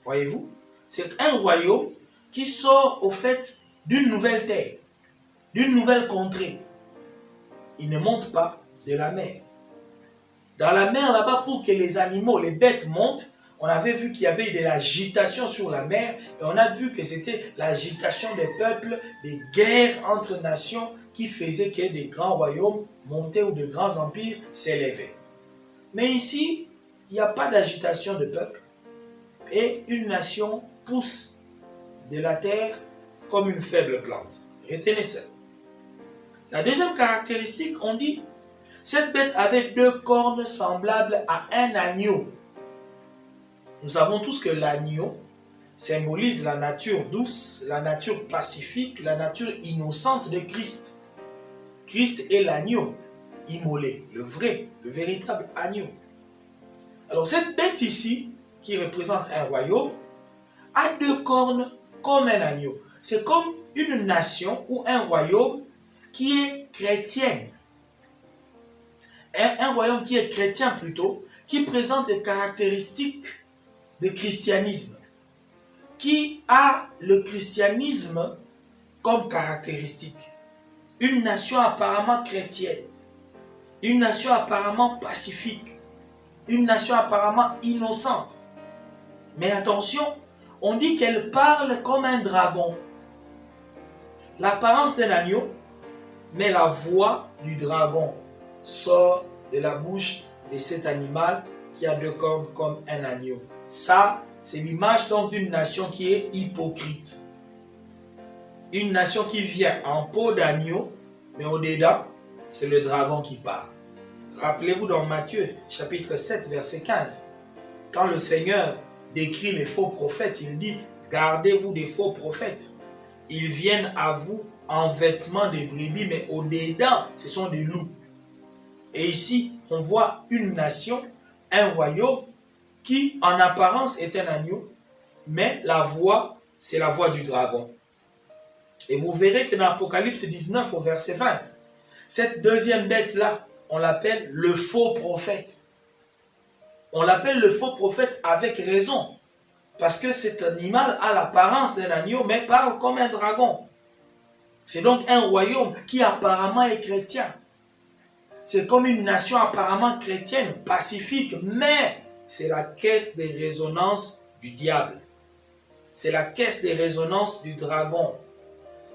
Speaker 1: Voyez-vous? C'est un royaume qui sort au fait d'une nouvelle terre, d'une nouvelle contrée. Il ne monte pas de la mer. Dans la mer là-bas, pour que les animaux, les bêtes montent, on avait vu qu'il y avait de l'agitation sur la mer et on a vu que c'était l'agitation des peuples, des guerres entre nations qui faisaient que des grands royaumes montaient ou de grands empires s'élevaient. Mais ici, il n'y a pas d'agitation de peuple et une nation pousse de la terre comme une faible plante. Retenez ça. La deuxième caractéristique, on dit, cette bête avait 2 cornes semblables à un agneau. Nous savons tous que l'agneau symbolise la nature douce, la nature pacifique, la nature innocente de Christ. Christ est l'agneau immolé, le vrai, le véritable agneau. Alors cette bête ici, qui représente un royaume, a 2 cornes comme un agneau. C'est comme une nation ou un royaume qui est chrétienne. Un royaume qui est chrétien plutôt, qui présente des caractéristiques de christianisme, qui a le christianisme comme caractéristique. Une nation apparemment chrétienne, une nation apparemment pacifique, une nation apparemment innocente. Mais attention, on dit qu'elle parle comme un dragon. L'apparence d'un agneau, mais la voix du dragon sort de la bouche de cet animal qui a 2 cornes comme un agneau. Ça, c'est l'image donc d'une nation qui est hypocrite. Une nation qui vient en peau d'agneau, mais au-dedans, c'est le dragon qui parle. Rappelez-vous dans Matthieu, chapitre 7, verset 15, quand le Seigneur décrit les faux prophètes, il dit « Gardez-vous des faux prophètes. Ils viennent à vous en vêtements de brebis, mais au-dedans, ce sont des loups. » Et ici, on voit une nation, un royaume, qui en apparence est un agneau, mais la voix, c'est la voix du dragon. Et vous verrez que dans Apocalypse 19 au verset 20, cette deuxième bête-là, on l'appelle le faux prophète. On l'appelle le faux prophète avec raison, parce que cet animal a l'apparence d'un agneau, mais parle comme un dragon. C'est donc un royaume qui apparemment est chrétien. C'est comme une nation apparemment chrétienne, pacifique, mais c'est la caisse de résonance du diable. C'est la caisse de résonance du dragon.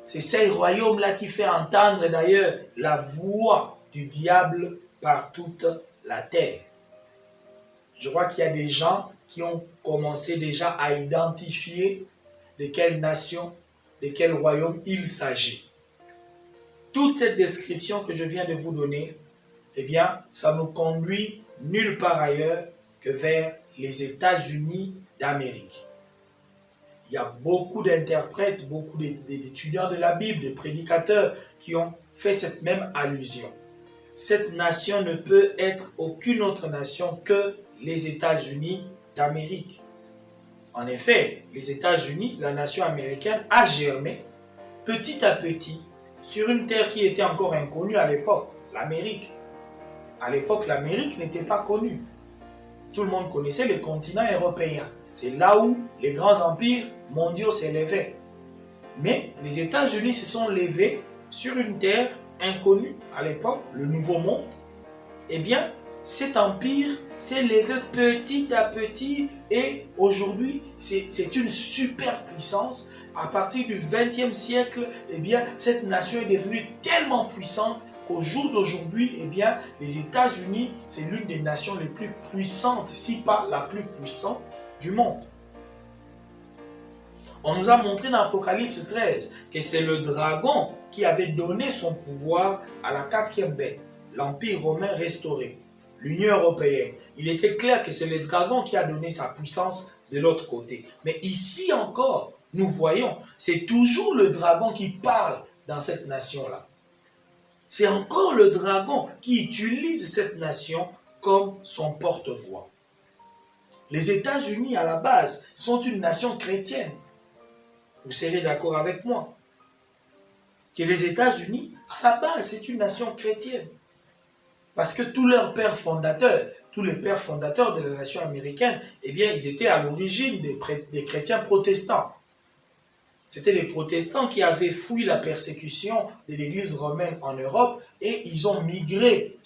Speaker 1: C'est ce royaume-là qui fait entendre d'ailleurs la voix du diable par toute la terre. Je crois qu'il y a des gens qui ont commencé déjà à identifier de quelle nation, de quel royaume il s'agit. Toute cette description que je viens de vous donner, eh bien, ça nous conduit nulle part ailleurs que vers les États-Unis d'Amérique. Il y a beaucoup d'interprètes, beaucoup d'étudiants de la Bible, de prédicateurs qui ont fait cette même allusion. Cette nation ne peut être aucune autre nation que les États-Unis d'Amérique. En effet, les États-Unis, la nation américaine, a germé petit à petit sur une terre qui était encore inconnue à l'époque, l'Amérique. À l'époque, l'Amérique n'était pas connue. Tout le monde connaissait le continent européen. C'est là où les grands empires mondiaux s'élevaient. Mais les États-Unis se sont levés sur une terre inconnue à l'époque, le Nouveau Monde. Eh bien, cet empire s'est levé petit à petit et aujourd'hui, c'est une superpuissance. À partir du XXe siècle, eh bien, cette nation est devenue tellement puissante qu'au jour d'aujourd'hui, eh bien, les États-Unis, c'est l'une des nations les plus puissantes, si pas la plus puissante du monde. On nous a montré dans Apocalypse 13 que c'est le dragon qui avait donné son pouvoir à la quatrième bête, l'Empire romain restauré, l'Union européenne. Il était clair que c'est le dragon qui a donné sa puissance de l'autre côté. Mais ici encore, nous voyons, c'est toujours le dragon qui parle dans cette nation-là. C'est encore le dragon qui utilise cette nation comme son porte-voix. Les États-Unis, à la base, sont une nation chrétienne. Vous serez d'accord avec moi que les États-Unis, à la base, c'est une nation chrétienne. Parce que tous leurs pères fondateurs, tous les pères fondateurs de la nation américaine, eh bien, ils étaient à l'origine des chrétiens protestants. C'était les protestants qui avaient fui la persécution de l'Église romaine en Europe et ils ont migré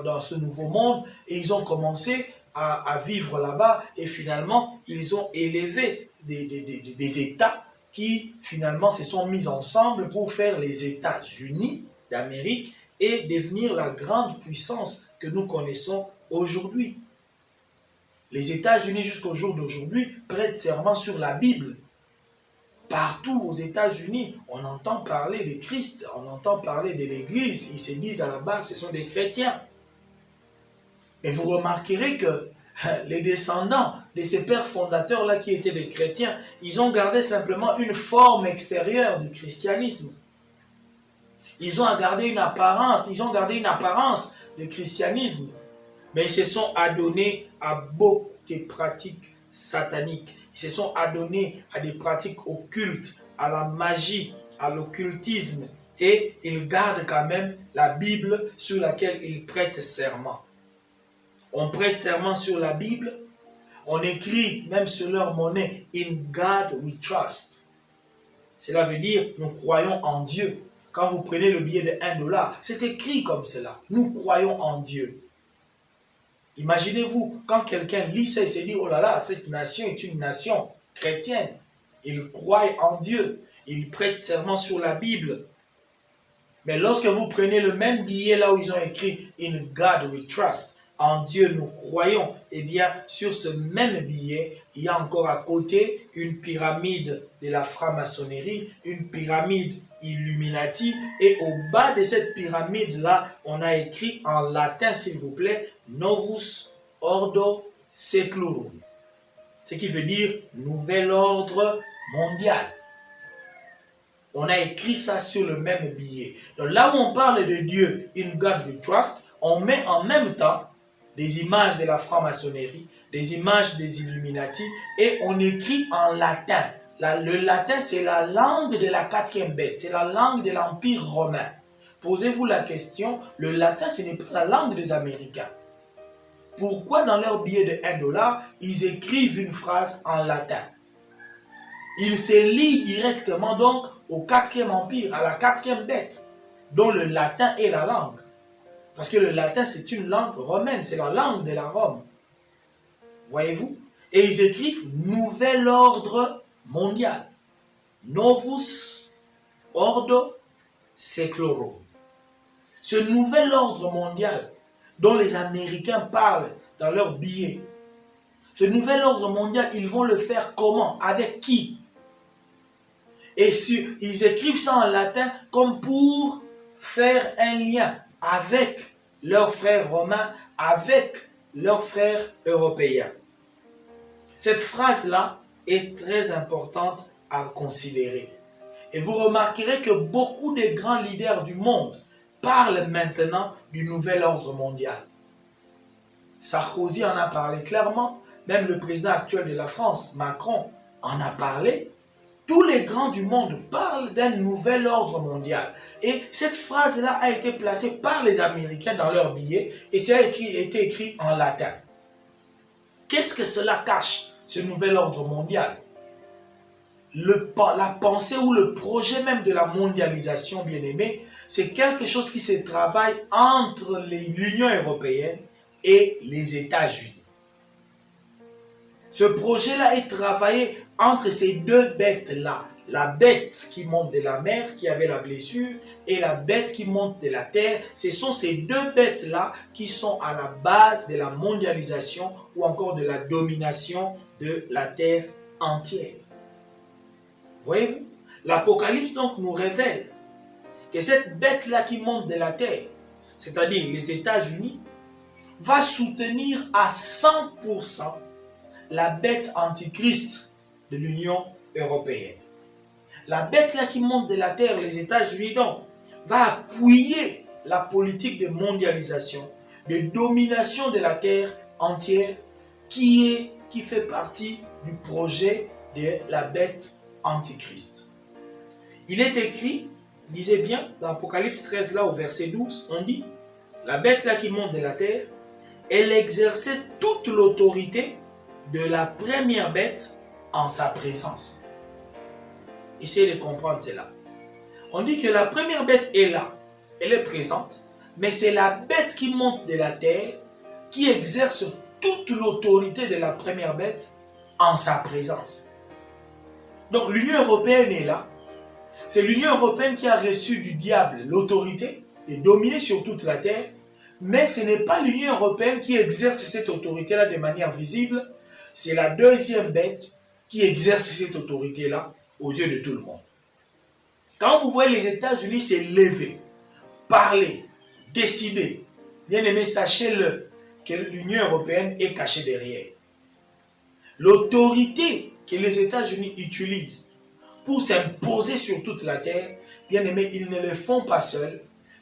Speaker 1: dans ce nouveau monde et ils ont commencé à vivre là-bas et finalement, ils ont élevé des États qui finalement se sont mis ensemble pour faire les États-Unis d'Amérique et devenir la grande puissance que nous connaissons aujourd'hui. Les États-Unis jusqu'au jour d'aujourd'hui prêtent serment sur la Bible. Partout aux États-Unis, on entend parler de Christ, on entend parler de l'Église, ils se disent à la base, ce sont des chrétiens. Mais vous remarquerez que les descendants de ces pères fondateurs-là qui étaient des chrétiens, ils ont gardé simplement une forme extérieure du christianisme. Ils ont gardé une apparence de christianisme, mais ils se sont adonnés à beaucoup de pratiques sataniques. Ils se sont adonnés à des pratiques occultes, à la magie, à l'occultisme, et ils gardent quand même la Bible sur laquelle ils prêtent serment. On prête serment sur la Bible, on écrit même sur leur monnaie « In God we trust ». Cela veut dire « Nous croyons en Dieu ». Quand vous prenez le billet de $1, c'est écrit comme cela « Nous croyons en Dieu ». Imaginez-vous, quand quelqu'un lit ça, il se dit « Oh là là, cette nation est une nation chrétienne ». Il croit en Dieu, il prête serment sur la Bible. Mais lorsque vous prenez le même billet là où ils ont écrit « In God we trust », en Dieu nous croyons, eh bien sur ce même billet, il y a encore à côté une pyramide de la franc-maçonnerie, une pyramide Illuminati, et au bas de cette pyramide-là, on a écrit en latin, s'il vous plaît, Novus Ordo Seclorum, ce qui veut dire Nouvel Ordre Mondial. On a écrit ça sur le même billet. Donc là où on parle de Dieu, in God we trust, on met en même temps des images de la franc-maçonnerie, des images des Illuminati, et on écrit en latin. Le latin, c'est la langue de la quatrième bête, c'est la langue de l'Empire romain. Posez-vous la question, le latin, ce n'est pas la langue des Américains. Pourquoi dans leur billet de $1, ils écrivent une phrase en latin? Ils se lient directement donc au quatrième empire, à la quatrième bête, dont le latin est la langue. Parce que le latin, c'est une langue romaine, c'est la langue de la Rome. Voyez-vous? Et ils écrivent « Nouvel ordre mondial ». Novus Ordo Seclorum. Ce nouvel ordre mondial dont les Américains parlent dans leurs billets, ce nouvel ordre mondial, ils vont le faire comment? Avec qui? Et ils écrivent ça en latin comme pour faire un lien avec leurs frères romains, avec leurs frères européens. Cette phrase-là est très importante à considérer. Et vous remarquerez que beaucoup de grands leaders du monde parlent maintenant du nouvel ordre mondial. Sarkozy en a parlé clairement, même le président actuel de la France, Macron, en a parlé. Tous les grands du monde parlent d'un nouvel ordre mondial. Et cette phrase-là a été placée par les Américains dans leur billet et ça a été écrit en latin. Qu'est-ce que cela cache, ce nouvel ordre mondial? La pensée ou le projet même de la mondialisation, bien aimé, c'est quelque chose qui se travaille entre l'Union européenne et les États-Unis. Ce projet-là est travaillé entre ces deux bêtes-là. La bête qui monte de la mer, qui avait la blessure, et la bête qui monte de la terre. Ce sont ces deux bêtes-là qui sont à la base de la mondialisation ou encore de la domination de la terre entière. Voyez-vous, l'Apocalypse donc nous révèle que cette bête-là qui monte de la terre, c'est-à-dire les États-Unis, va soutenir à 100% la bête antichrist de l'Union européenne. La bête-là qui monte de la terre, les États-Unis donc, va appuyer la politique de mondialisation, de domination de la terre entière qui fait partie du projet de la bête antichrist. Il est écrit, lisez bien, dans Apocalypse 13, là au verset 12, on dit, la bête là qui monte de la terre, elle exerçait toute l'autorité de la première bête en sa présence. Essayez de comprendre cela. On dit que la première bête est là, elle est présente, mais c'est la bête qui monte de la terre qui exerce toute l'autorité de la première bête en sa présence. Donc l'Union européenne est là. C'est l'Union européenne qui a reçu du diable l'autorité de dominer sur toute la terre, mais ce n'est pas l'Union européenne qui exerce cette autorité-là de manière visible, c'est la deuxième bête qui exerce cette autorité-là aux yeux de tout le monde. Quand vous voyez les États-Unis se lever, parler, décider, bien aimé, sachez-le que l'Union européenne est cachée derrière. L'autorité que les États-Unis utilisent pour s'imposer sur toute la terre, bien aimé, ils ne le font pas seuls.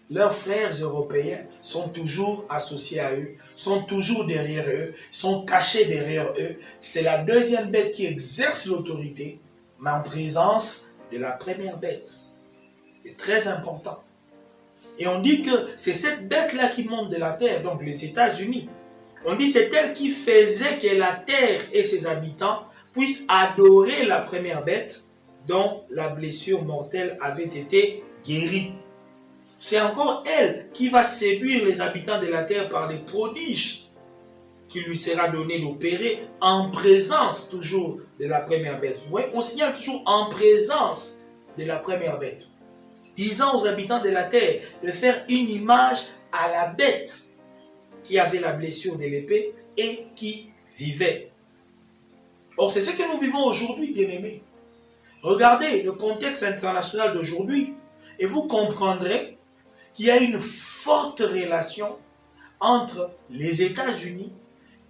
Speaker 1: Leurs frères européens sont toujours associés à eux, sont toujours derrière eux, sont cachés derrière eux. C'est la deuxième bête qui exerce l'autorité, mais en présence de la première bête. C'est très important. Et on dit que c'est cette bête-là qui monte de la terre, donc les États-Unis. On dit que c'est elle qui faisait que la terre et ses habitants puissent adorer la première bête dont la blessure mortelle avait été guérie. C'est encore elle qui va séduire les habitants de la terre par les prodiges qui lui sera donné d'opérer en présence toujours de la première bête. Vous voyez, on signale toujours en présence de la première bête. Disant aux habitants de la terre de faire une image à la bête qui avait la blessure de l'épée et qui vivait. Or, c'est ce que nous vivons aujourd'hui, bien-aimés. Regardez le contexte international d'aujourd'hui et vous comprendrez qu'il y a une forte relation entre les États-Unis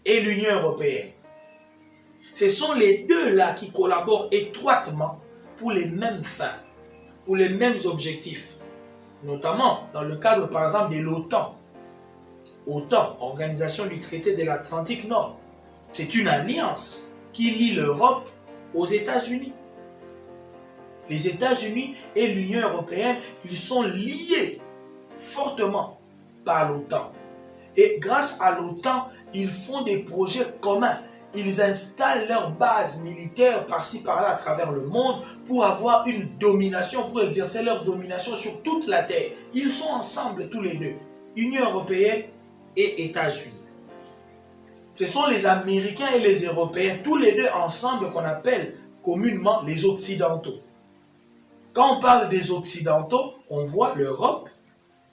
Speaker 1: et l'Union européenne. Ce sont les deux-là qui collaborent étroitement pour les mêmes fins, pour les mêmes objectifs, notamment dans le cadre, par exemple, de l'OTAN. OTAN, Organisation du traité de l'Atlantique Nord, c'est une alliance qui lie l'Europe aux États-Unis. Les États-Unis et l'Union européenne, ils sont liés fortement par l'OTAN. Et grâce à l'OTAN, ils font des projets communs. Ils installent leurs bases militaires par-ci par-là à travers le monde pour avoir une domination, pour exercer leur domination sur toute la terre. Ils sont ensemble tous les deux, Union européenne et États-Unis. Ce sont les Américains et les Européens, tous les deux ensemble qu'on appelle communément les Occidentaux. Quand on parle des Occidentaux, on voit l'Europe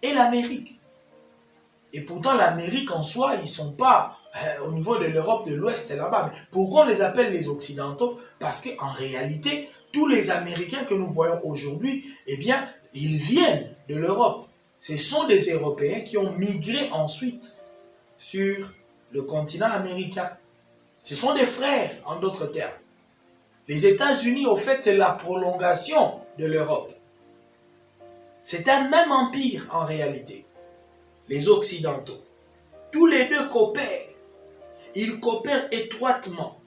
Speaker 1: et l'Amérique. Et pourtant, l'Amérique en soi, ils ne sont pas au niveau de l'Europe de l'Ouest là-bas. Mais pourquoi on les appelle les Occidentaux? Parce qu'en réalité, tous les Américains que nous voyons aujourd'hui, eh bien, ils viennent de l'Europe. Ce sont des Européens qui ont migré ensuite sur le continent américain. Ce sont des frères, en d'autres termes. Les États-Unis, au fait, c'est la prolongation de l'Europe. C'est un même empire en réalité. Les Occidentaux. Tous les deux coopèrent. Ils coopèrent étroitement.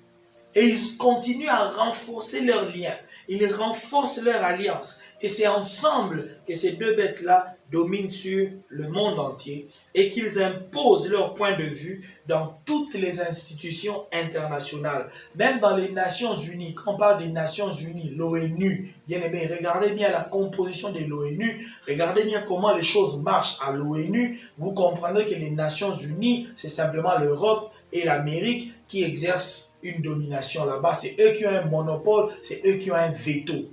Speaker 1: Et ils continuent à renforcer leurs liens. Ils renforcent leur alliance. Et c'est ensemble que ces deux bêtes-là dominent sur le monde entier et qu'ils imposent leur point de vue dans toutes les institutions internationales. Même dans les Nations Unies, quand on parle des Nations Unies, l'ONU, bien aimé, regardez bien la composition de l'ONU, regardez bien comment les choses marchent à l'ONU, vous comprendrez que les Nations Unies, c'est simplement l'Europe et l'Amérique qui exercent une domination là-bas. C'est eux qui ont un monopole, c'est eux qui ont un veto.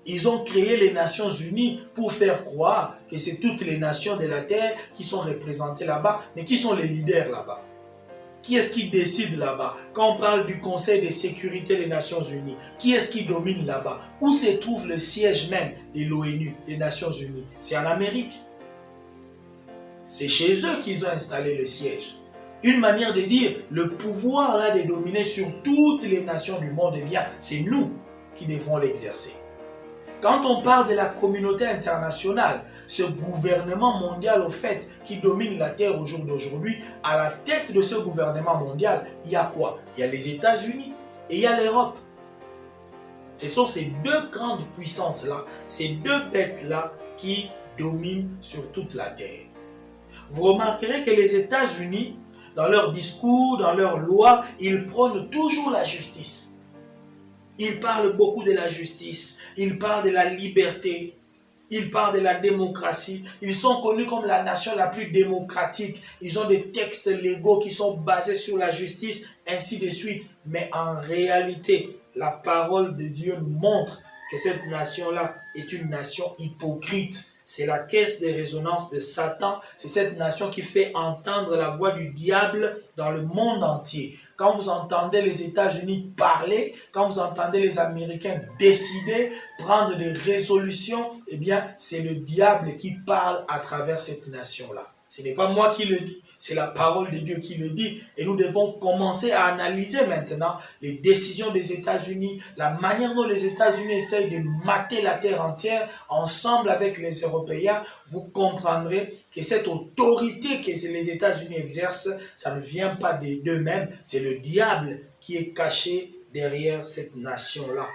Speaker 1: Ils ont créé les Nations Unies pour faire croire que c'est toutes les nations de la Terre qui sont représentées là-bas. Mais qui sont les leaders là-bas? Qui est-ce qui décide là-bas? Quand on parle du Conseil de sécurité des Nations Unies, qui est-ce qui domine là-bas? Où se trouve le siège même de l'ONU, des Nations Unies? C'est en Amérique. C'est chez eux qu'ils ont installé le siège. Une manière de dire, le pouvoir là de dominer sur toutes les nations du monde, eh bien, c'est nous qui devrons l'exercer. Quand on parle de la communauté internationale, ce gouvernement mondial au fait qui domine la Terre au jour d'aujourd'hui, à la tête de ce gouvernement mondial, il y a quoi? Il y a les États-Unis et il y a l'Europe. Ce sont ces deux grandes puissances-là, ces deux bêtes-là qui dominent sur toute la Terre. Vous remarquerez que les États-Unis, dans leurs discours, dans leurs lois, ils prônent toujours la justice. Ils parlent beaucoup de la justice, ils parlent de la liberté, ils parlent de la démocratie. Ils sont connus comme la nation la plus démocratique. Ils ont des textes légaux qui sont basés sur la justice, ainsi de suite. Mais en réalité, la parole de Dieu montre que cette nation-là est une nation hypocrite. C'est la caisse de résonance de Satan. C'est cette nation qui fait entendre la voix du diable dans le monde entier. Quand vous entendez les États-Unis parler, quand vous entendez les Américains décider, prendre des résolutions, eh bien, c'est le diable qui parle à travers cette nation-là. Ce n'est pas moi qui le dis, c'est la parole de Dieu qui le dit. Et nous devons commencer à analyser maintenant les décisions des États-Unis, la manière dont les États-Unis essayent de mater la terre entière ensemble avec les Européens. Vous comprendrez que cette autorité que les États-Unis exercent, ça ne vient pas d'eux-mêmes, c'est le diable qui est caché derrière cette nation-là.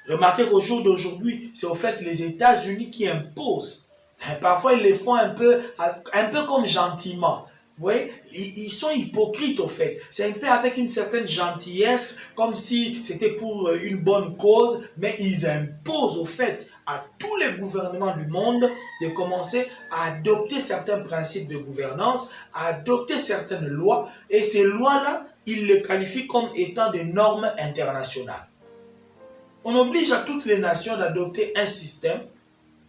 Speaker 1: Remarquez qu'au jour d'aujourd'hui, c'est au fait les États-Unis qui imposent. Parfois, ils les font un peu comme gentiment. Vous voyez, ils sont hypocrites au fait. C'est un peu avec une certaine gentillesse, comme si c'était pour une bonne cause, mais ils imposent au fait à tous les gouvernements du monde de commencer à adopter certains principes de gouvernance, à adopter certaines lois, et ces lois-là, ils les qualifient comme étant des normes internationales. On oblige à toutes les nations d'adopter un système,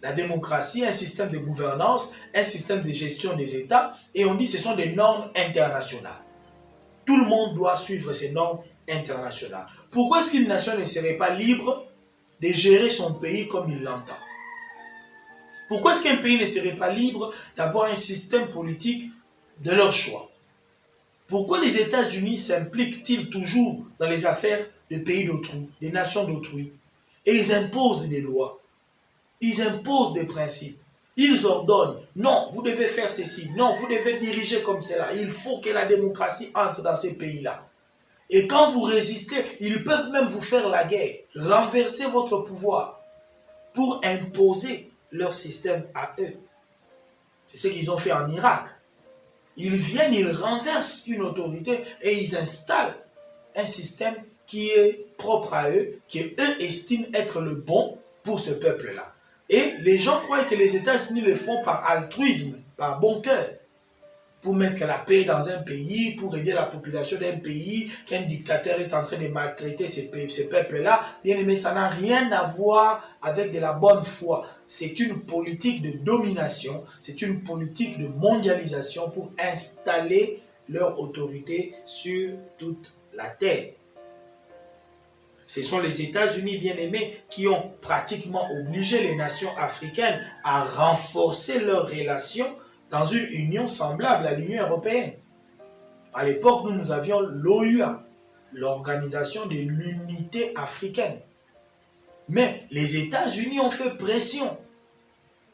Speaker 1: la démocratie, un système de gouvernance, un système de gestion des États, et on dit que ce sont des normes internationales. Tout le monde doit suivre ces normes internationales. Pourquoi est-ce qu'une nation ne serait pas libre de gérer son pays comme il l'entend? Pourquoi est-ce qu'un pays ne serait pas libre d'avoir un système politique de leur choix? Pourquoi les États-Unis s'impliquent-ils toujours dans les affaires des pays d'autrui, des nations d'autrui? Et ils imposent des lois. Ils imposent des principes. Ils ordonnent. Non, vous devez faire ceci. Non, vous devez diriger comme cela. Il faut que la démocratie entre dans ces pays-là. Et quand vous résistez, ils peuvent même vous faire la guerre, renverser votre pouvoir pour imposer leur système à eux. C'est ce qu'ils ont fait en Irak. Ils viennent, ils renversent une autorité et ils installent un système qui est propre à eux, qu'eux estiment être le bon pour ce peuple-là. Et les gens croient que les États-Unis le font par altruisme, par bon cœur, pour mettre la paix dans un pays, pour aider la population d'un pays, qu'un dictateur est en train de maltraiter ces peuples-là. Bien aimé, ça n'a rien à voir avec de la bonne foi. C'est une politique de domination, c'est une politique de mondialisation pour installer leur autorité sur toute la terre. Ce sont les États-Unis bien-aimés qui ont pratiquement obligé les nations africaines à renforcer leurs relations dans une union semblable à l'Union européenne. À l'époque, nous avions l'OUA. l'organisation de l'unité africaine. Mais les États-Unis ont fait pression.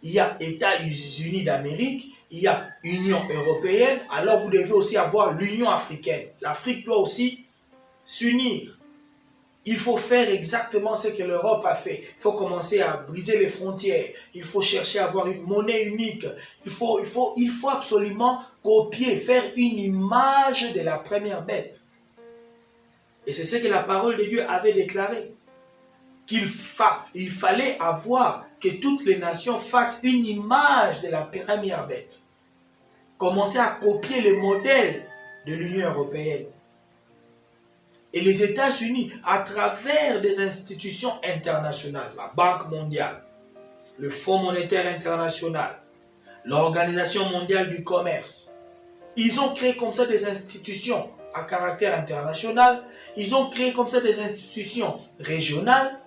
Speaker 1: Il y a États-Unis d'Amérique, il y a Union européenne, alors vous devez aussi avoir l'Union africaine. L'Afrique doit aussi s'unir. Il faut faire exactement ce que l'Europe a fait. Il faut commencer à briser les frontières. Il faut chercher à avoir une monnaie unique. Il faut absolument copier, faire une image de la première bête. Et c'est ce que la parole de Dieu avait déclaré. Il fallait avoir que toutes les nations fassent une image de la première bête. Commencer à copier le modèle de l'Union européenne. Et les États-Unis, à travers des institutions internationales, la Banque mondiale, le Fonds monétaire international, l'Organisation mondiale du commerce, ils ont créé comme ça des institutions à caractère international, ils ont créé comme ça des institutions régionales,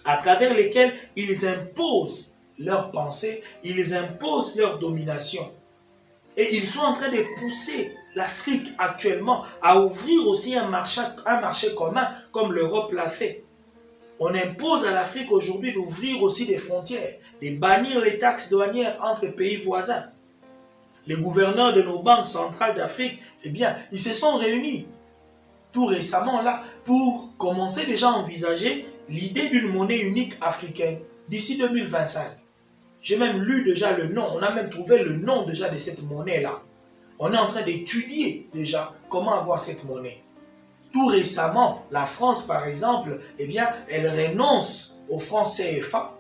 Speaker 1: à travers lesquelles ils imposent leurs pensées, ils imposent leur domination. Et ils sont en train de pousser l'Afrique actuellement à ouvrir aussi un marché commun comme l'Europe l'a fait. On impose à l'Afrique aujourd'hui d'ouvrir aussi des frontières, de bannir les taxes douanières entre pays voisins. Les gouverneurs de nos banques centrales d'Afrique, eh bien, ils se sont réunis tout récemment là pour commencer déjà à envisager l'idée d'une monnaie unique africaine d'ici 2025. J'ai même lu déjà le nom, on a même trouvé le nom déjà de cette monnaie-là. On est en train d'étudier déjà comment avoir cette monnaie. Tout récemment, la France par exemple, eh bien, elle renonce au franc CFA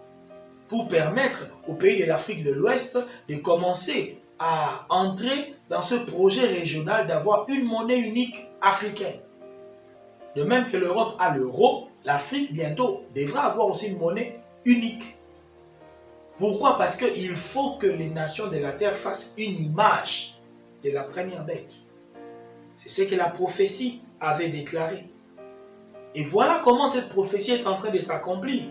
Speaker 1: pour permettre aux pays de l'Afrique de l'Ouest de commencer à entrer dans ce projet régional d'avoir une monnaie unique africaine. De même que l'Europe a l'euro, l'Afrique bientôt devra avoir aussi une monnaie unique. Pourquoi? Parce qu'il faut que les nations de la terre fassent une image de la première bête. C'est ce que la prophétie avait déclaré. Et voilà comment cette prophétie est en train de s'accomplir.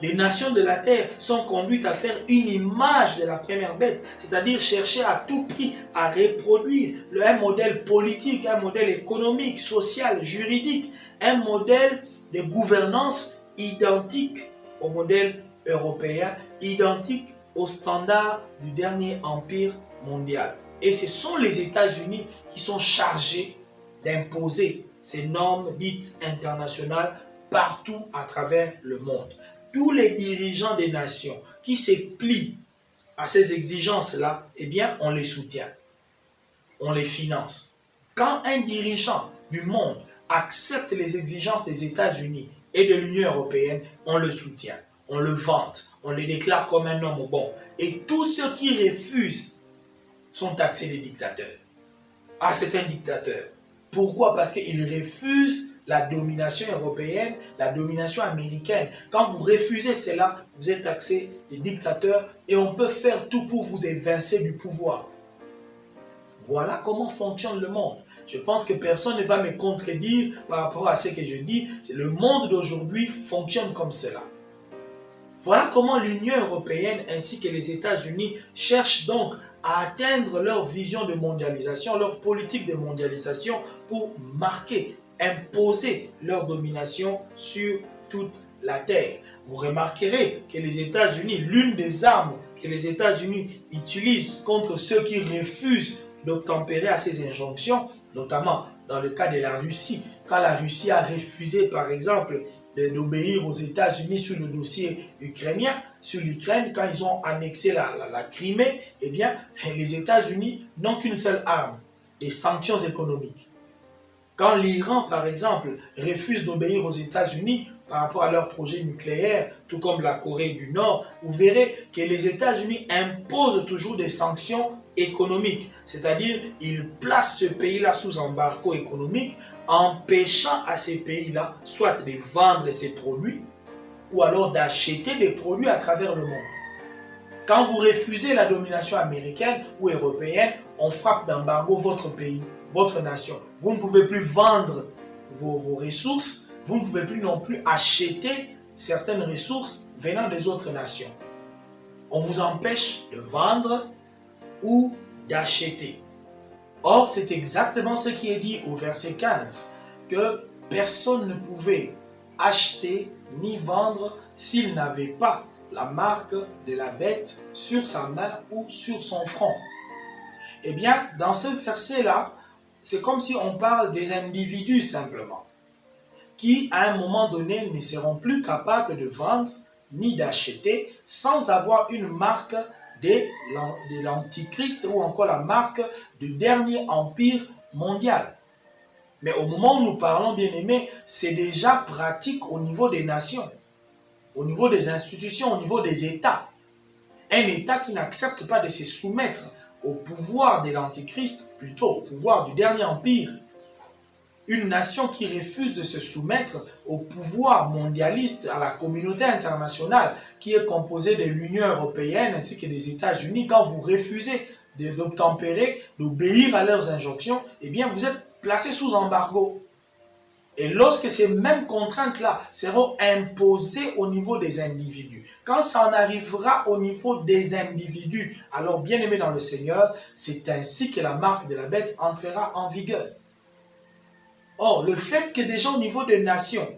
Speaker 1: Les nations de la terre sont conduites à faire une image de la première bête, c'est-à-dire chercher à tout prix à reproduire un modèle politique, un modèle économique, social, juridique, un modèle de gouvernance identique au modèle européen, identique aux standards du dernier empire mondial. Et ce sont les États-Unis qui sont chargés d'imposer ces normes dites internationales partout à travers le monde. Tous les dirigeants des nations qui se plient à ces exigences-là, eh bien, on les soutient, on les finance. Quand un dirigeant du monde accepte les exigences des États-Unis et de l'Union européenne, on le soutient, on le vante, on le déclare comme un homme bon. Et tous ceux qui refusent sont taxés de dictateurs. Ah, c'est un dictateur. Pourquoi? Parce qu'il refuse la domination européenne, la domination américaine. Quand vous refusez cela, vous êtes taxé de dictateur et on peut faire tout pour vous évincer du pouvoir. Voilà comment fonctionne le monde. Je pense que personne ne va me contredire par rapport à ce que je dis. Le monde d'aujourd'hui fonctionne comme cela. Voilà comment l'Union européenne ainsi que les États-Unis cherchent donc à atteindre leur vision de mondialisation, leur politique de mondialisation pour marquer, imposer leur domination sur toute la terre. Vous remarquerez que les États-Unis, l'une des armes que les États-Unis utilisent contre ceux qui refusent d'obtempérer à ces injonctions, notamment dans le cas de la Russie, quand la Russie a refusé par exemple d'obéir aux États-Unis sur le dossier ukrainien, sur l'Ukraine, quand ils ont annexé la Crimée, eh bien, les États-Unis n'ont qu'une seule arme, des sanctions économiques. Quand l'Iran, par exemple, refuse d'obéir aux États-Unis par rapport à leur projet nucléaire, tout comme la Corée du Nord, vous verrez que les États-Unis imposent toujours des sanctions économiques, c'est-à-dire ils placent ce pays-là sous embargo économique, empêchant à ces pays-là soit de vendre ces produits ou alors d'acheter des produits à travers le monde. Quand vous refusez la domination américaine ou européenne, on frappe d'embargo votre pays, votre nation. Vous ne pouvez plus vendre vos ressources, vous ne pouvez plus non plus acheter certaines ressources venant des autres nations. On vous empêche de vendre ou d'acheter. Or, c'est exactement ce qui est dit au verset 15. que personne ne pouvait acheter ni vendre s'il n'avait pas la marque de la bête sur sa main ou sur son front. Eh bien, dans ce verset-là, c'est comme si on parle des individus simplement, qui à un moment donné ne seront plus capables de vendre ni d'acheter sans avoir une marque de l'Antichrist ou encore la marque du dernier empire mondial. Mais au moment où nous parlons, bien aimés, c'est déjà pratique au niveau des nations, au niveau des institutions, au niveau des États. Un État qui n'accepte pas de se soumettre au pouvoir de l'Antichrist, plutôt au pouvoir du dernier empire. Une nation qui refuse de se soumettre au pouvoir mondialiste, à la communauté internationale, qui est composée de l'Union européenne ainsi que des États-Unis, quand vous refusez d'obtempérer, d'obéir à leurs injonctions, eh bien vous êtes placé sous embargo. Et lorsque ces mêmes contraintes-là seront imposées au niveau des individus, quand ça en arrivera au niveau des individus, alors bien aimé dans le Seigneur, c'est ainsi que la marque de la bête entrera en vigueur. Or, le fait que déjà au niveau des nations,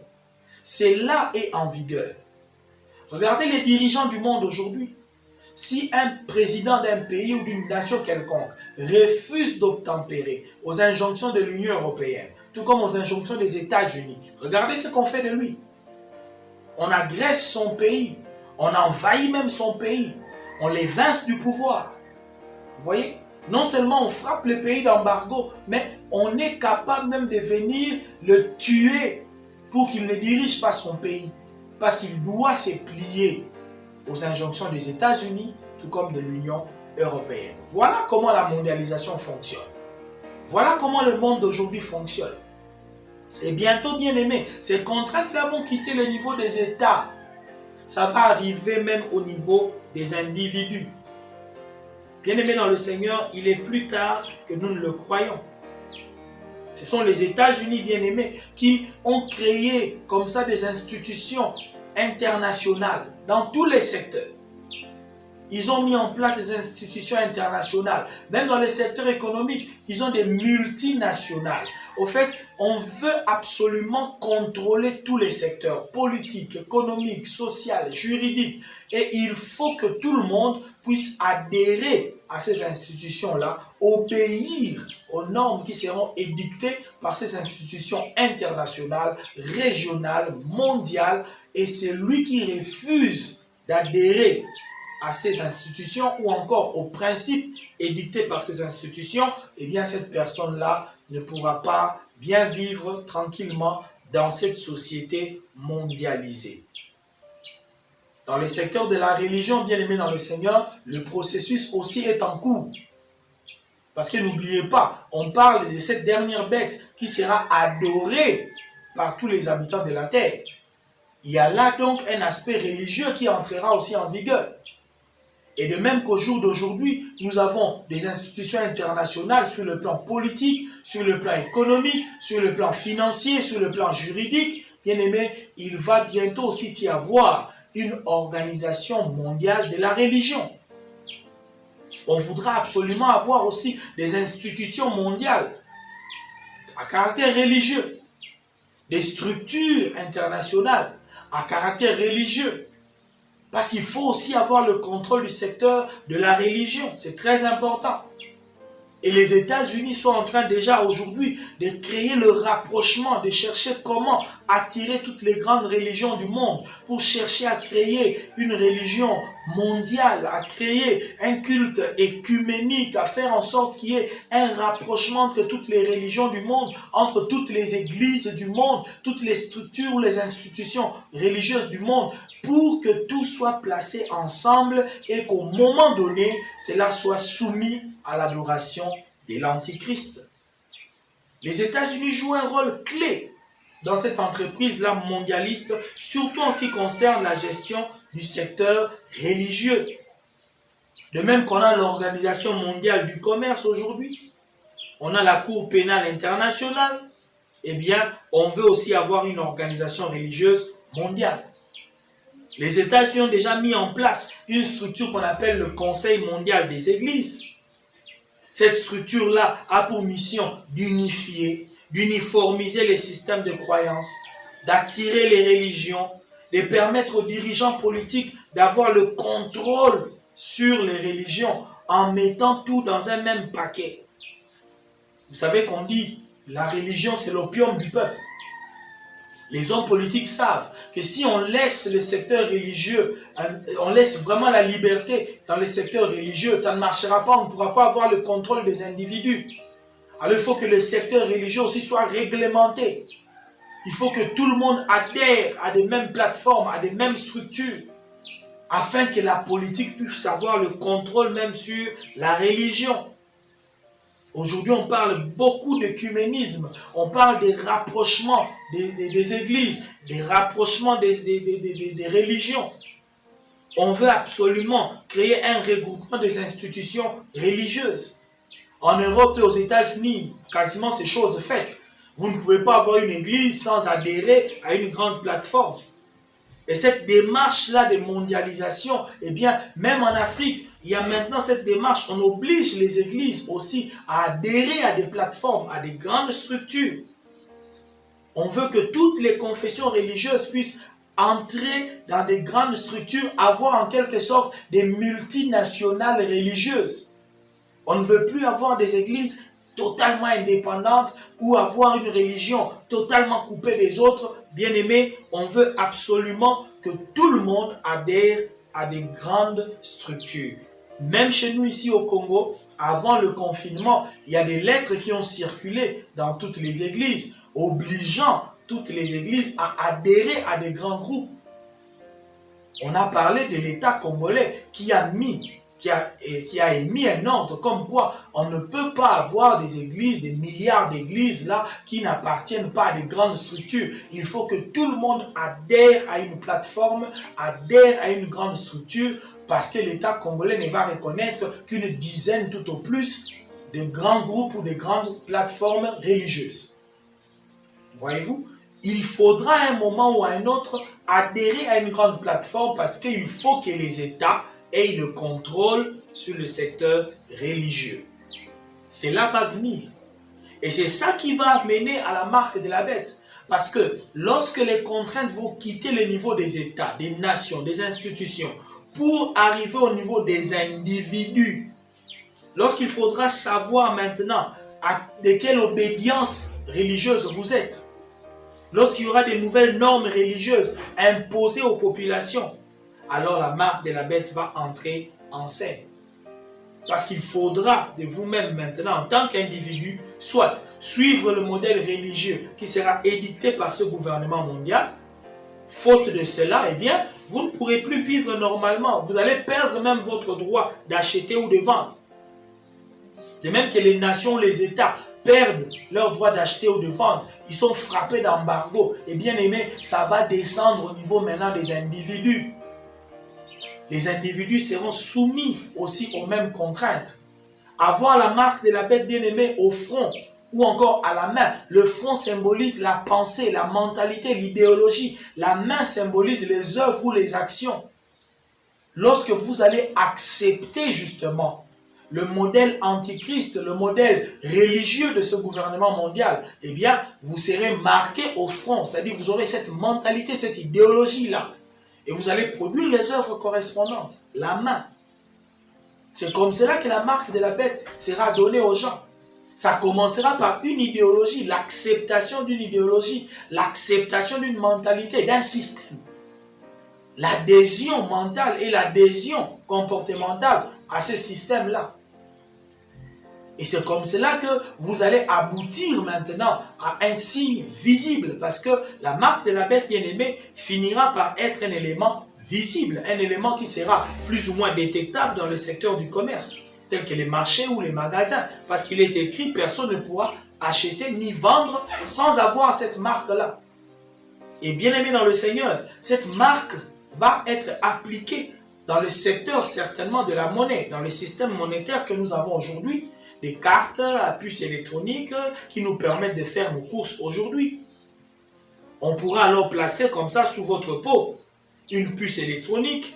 Speaker 1: cela est en vigueur. Regardez les dirigeants du monde aujourd'hui. Si un président d'un pays ou d'une nation quelconque refuse d'obtempérer aux injonctions de l'Union européenne, tout comme aux injonctions des États-Unis, regardez ce qu'on fait de lui. On agresse son pays, on envahit même son pays, on l'évince du pouvoir. Vous voyez? Non seulement on frappe le pays d'embargo, mais on est capable même de venir le tuer pour qu'il ne dirige pas son pays. Parce qu'il doit se plier aux injonctions des États-Unis, tout comme de l'Union européenne. Voilà comment la mondialisation fonctionne. Voilà comment le monde d'aujourd'hui fonctionne. Et bientôt, bien aimés, ces contraintes-là vont quitter le niveau des États. Ça va arriver même au niveau des individus. Bien-aimés dans le Seigneur, il est plus tard que nous ne le croyons. Ce sont les États-Unis, bien-aimés, qui ont créé comme ça des institutions internationales dans tous les secteurs. Ils ont mis en place des institutions internationales. Même dans le secteur économique, ils ont des multinationales. Au fait, on veut absolument contrôler tous les secteurs politiques, économiques, sociaux, juridiques. Et il faut que tout le monde puisse adhérer à ces institutions-là, obéir aux normes qui seront édictées par ces institutions internationales, régionales, mondiales. Et celui qui refuse d'adhérer à ces institutions ou encore aux principes édictés par ces institutions, eh bien cette personne-là ne pourra pas bien vivre tranquillement dans cette société mondialisée. Dans le secteur de la religion, bien aimé dans le Seigneur, le processus aussi est en cours. Parce que n'oubliez pas, on parle de cette dernière bête qui sera adorée par tous les habitants de la terre. Il y a là donc un aspect religieux qui entrera aussi en vigueur. Et de même qu'au jour d'aujourd'hui, nous avons des institutions internationales sur le plan politique, sur le plan économique, sur le plan financier, sur le plan juridique. Bien aimé, il va bientôt aussi y avoir une organisation mondiale de la religion. On voudra absolument avoir aussi des institutions mondiales à caractère religieux, des structures internationales à caractère religieux. Parce qu'il faut aussi avoir le contrôle du secteur de la religion. C'est très important. Et les États-Unis sont en train déjà aujourd'hui de créer le rapprochement, de chercher comment attirer toutes les grandes religions du monde pour chercher à créer une religion mondiale, à créer un culte écuménique, à faire en sorte qu'il y ait un rapprochement entre toutes les religions du monde, entre toutes les églises du monde, toutes les structures ou les institutions religieuses du monde, pour que tout soit placé ensemble et qu'au moment donné, cela soit soumis à l'adoration de l'Antichrist. Les États-Unis jouent un rôle clé dans cette entreprise-là mondialiste, surtout en ce qui concerne la gestion du secteur religieux. De même qu'on a l'Organisation mondiale du commerce aujourd'hui, on a la Cour pénale internationale, eh bien, on veut aussi avoir une organisation religieuse mondiale. Les États-Unis ont déjà mis en place une structure qu'on appelle le Conseil mondial des églises. Cette structure-là a pour mission d'unifier, d'uniformiser les systèmes de croyance, d'attirer les religions, de permettre aux dirigeants politiques d'avoir le contrôle sur les religions en mettant tout dans un même paquet. Vous savez qu'on dit, la religion c'est l'opium du peuple. Les hommes politiques savent que si on laisse le secteur religieux, on laisse vraiment la liberté dans le secteur religieux, ça ne marchera pas, on ne pourra pas avoir le contrôle des individus. Alors il faut que le secteur religieux aussi soit réglementé. Il faut que tout le monde adhère à des mêmes plateformes, à des mêmes structures, afin que la politique puisse avoir le contrôle même sur la religion. Aujourd'hui, on parle beaucoup d'œcuménisme, on parle des rapprochements des églises, des rapprochements des religions. On veut absolument créer un regroupement des institutions religieuses. En Europe et aux États-Unis, quasiment ces choses faites. Vous ne pouvez pas avoir une église sans adhérer à une grande plateforme. Et cette démarche-là de mondialisation, eh bien, même en Afrique, il y a maintenant cette démarche, on oblige les églises aussi à adhérer à des plateformes, à des grandes structures. On veut que toutes les confessions religieuses puissent entrer dans des grandes structures, avoir en quelque sorte des multinationales religieuses. On ne veut plus avoir des églises totalement indépendantes ou avoir une religion totalement coupée des autres. Bien aimé, on veut absolument que tout le monde adhère à des grandes structures. Même chez nous ici au Congo, avant le confinement, il y a des lettres qui ont circulé dans toutes les églises, obligeant toutes les églises à adhérer à des grands groupes. On a parlé de l'État congolais qui a émis un ordre comme quoi on ne peut pas avoir des églises, des milliards d'églises là qui n'appartiennent pas à des grandes structures. Il faut que tout le monde adhère à une plateforme, adhère à une grande structure parce que l'État congolais ne va reconnaître qu'une dizaine tout au plus de grands groupes ou de grandes plateformes religieuses. Voyez-vous, il faudra à un moment ou à un autre adhérer à une grande plateforme parce qu'il faut que les États aient le contrôle sur le secteur religieux. Cela va venir. Et c'est ça qui va amener à la marque de la bête. Parce que lorsque les contraintes vont quitter le niveau des États, des nations, des institutions, pour arriver au niveau des individus, lorsqu'il faudra savoir maintenant de quelle obédience religieuse vous êtes, lorsqu'il y aura des nouvelles normes religieuses imposées aux populations, alors la marque de la bête va entrer en scène. Parce qu'il faudra de vous-même maintenant, en tant qu'individu, soit suivre le modèle religieux qui sera édicté par ce gouvernement mondial. Faute de cela, eh bien, vous ne pourrez plus vivre normalement. Vous allez perdre même votre droit d'acheter ou de vendre. De même que les nations, les États perdent leur droit d'acheter ou de vendre, ils sont frappés d'embargo. Et bien aimé, ça va descendre au niveau maintenant des individus. Les individus seront soumis aussi aux mêmes contraintes. Avoir la marque de la bête bien-aimée au front ou encore à la main. Le front symbolise la pensée, la mentalité, l'idéologie. La main symbolise les œuvres ou les actions. Lorsque vous allez accepter justement le modèle antichrist, le modèle religieux de ce gouvernement mondial, eh bien, vous serez marqué au front. C'est-à-dire vous aurez cette mentalité, cette idéologie-là. Et vous allez produire les œuvres correspondantes, la main. C'est comme cela que la marque de la bête sera donnée aux gens. Ça commencera par une idéologie, l'acceptation d'une idéologie, l'acceptation d'une mentalité, d'un système. L'adhésion mentale et l'adhésion comportementale à ce système-là. Et c'est comme cela que vous allez aboutir maintenant à un signe visible, parce que la marque de la bête bien-aimée finira par être un élément visible, un élément qui sera plus ou moins détectable dans le secteur du commerce, tel que les marchés ou les magasins, parce qu'il est écrit, personne ne pourra acheter ni vendre sans avoir cette marque-là. Et bien-aimé dans le Seigneur, cette marque va être appliquée dans le secteur certainement de la monnaie, dans le système monétaire que nous avons aujourd'hui, des cartes à puce électronique qui nous permettent de faire nos courses aujourd'hui. On pourra alors placer comme ça sous votre peau une puce électronique.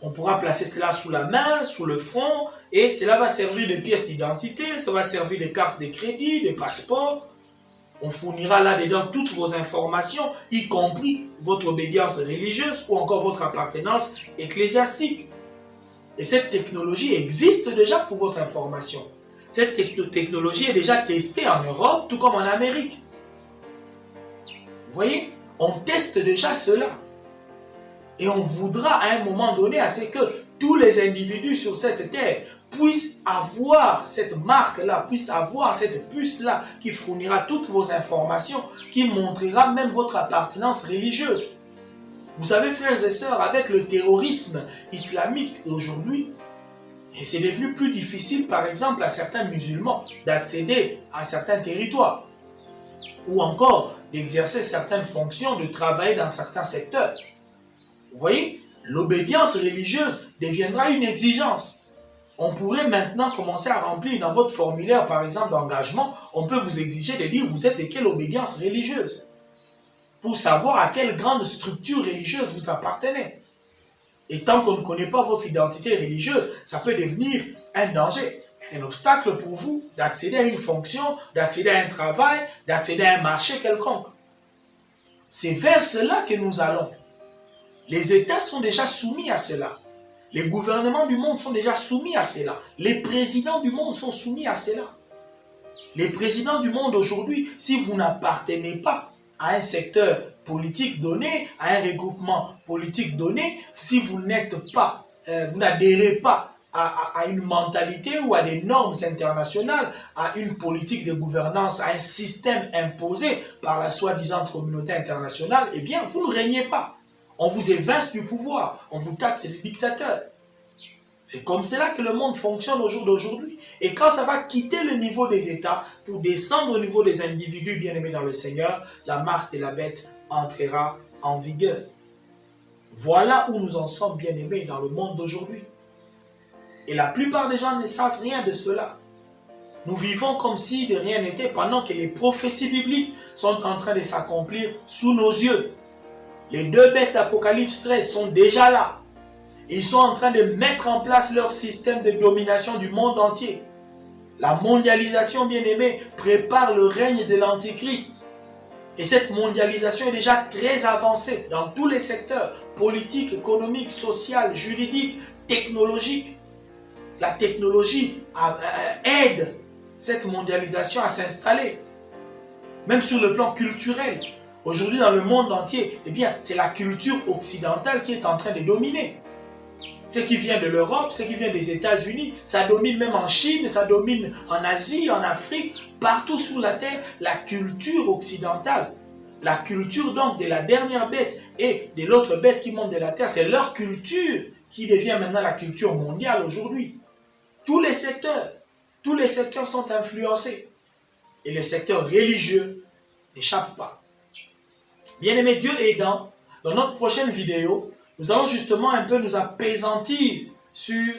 Speaker 1: On pourra placer cela sous la main, sous le front, et cela va servir de pièce d'identité, ça va servir de carte de crédit, de passeport. On fournira là-dedans toutes vos informations, y compris votre obédience religieuse ou encore votre appartenance ecclésiastique. Et cette technologie existe déjà pour votre information. Cette technologie est déjà testée en Europe, tout comme en Amérique. Vous voyez, on teste déjà cela. Et on voudra à un moment donné à ce que tous les individus sur cette terre puissent avoir cette marque-là, puissent avoir cette puce-là qui fournira toutes vos informations, qui montrera même votre appartenance religieuse. Vous savez, frères et sœurs, avec le terrorisme islamique d'aujourd'hui, et c'est devenu plus difficile, par exemple, à certains musulmans d'accéder à certains territoires, ou encore d'exercer certaines fonctions, de travailler dans certains secteurs. Vous voyez, l'obédience religieuse deviendra une exigence. On pourrait maintenant commencer à remplir dans votre formulaire, par exemple, d'engagement, on peut vous exiger de dire vous êtes de quelle obédience religieuse, pour savoir à quelle grande structure religieuse vous appartenez. Et tant qu'on ne connaît pas votre identité religieuse, ça peut devenir un danger, un obstacle pour vous d'accéder à une fonction, d'accéder à un travail, d'accéder à un marché quelconque. C'est vers cela que nous allons. Les États sont déjà soumis à cela. Les gouvernements du monde sont déjà soumis à cela. Les présidents du monde sont soumis à cela. Les présidents du monde aujourd'hui, si vous n'appartenez pas à un secteur politique donné, à un regroupement politique donné, si vous n'êtes pas, vous n'adhérez pas à une mentalité ou à des normes internationales, à une politique de gouvernance, à un système imposé par la soi-disant communauté internationale, eh bien, vous ne régnez pas. On vous évince du pouvoir, on vous taxe de dictateur. C'est comme cela que le monde fonctionne au jour d'aujourd'hui. Et quand ça va quitter le niveau des États pour descendre au niveau des individus bien-aimés dans le Seigneur, la marque de la bête entrera en vigueur. Voilà où nous en sommes bien-aimés dans le monde d'aujourd'hui. Et la plupart des gens ne savent rien de cela. Nous vivons comme si de rien n'était pendant que les prophéties bibliques sont en train de s'accomplir sous nos yeux. Les deux bêtes d'Apocalypse 13 sont déjà là. Ils sont en train de mettre en place leur système de domination du monde entier. La mondialisation, bien-aimée, prépare le règne de l'Antichrist. Et cette mondialisation est déjà très avancée dans tous les secteurs, politiques, économiques, social, juridiques, technologiques. La technologie aide cette mondialisation à s'installer, même sur le plan culturel. Aujourd'hui, dans le monde entier, eh bien, c'est la culture occidentale qui est en train de dominer. Ce qui vient de l'Europe, ce qui vient des États-Unis, ça domine même en Chine, ça domine en Asie, en Afrique, partout sur la terre, la culture occidentale. La culture donc de la dernière bête et de l'autre bête qui monte de la terre, c'est leur culture qui devient maintenant la culture mondiale aujourd'hui. Tous les secteurs sont influencés. Et le secteur religieux n'échappe pas. Bien-aimé, Dieu aidant, dans notre prochaine vidéo, nous allons justement un peu nous apaisantir sur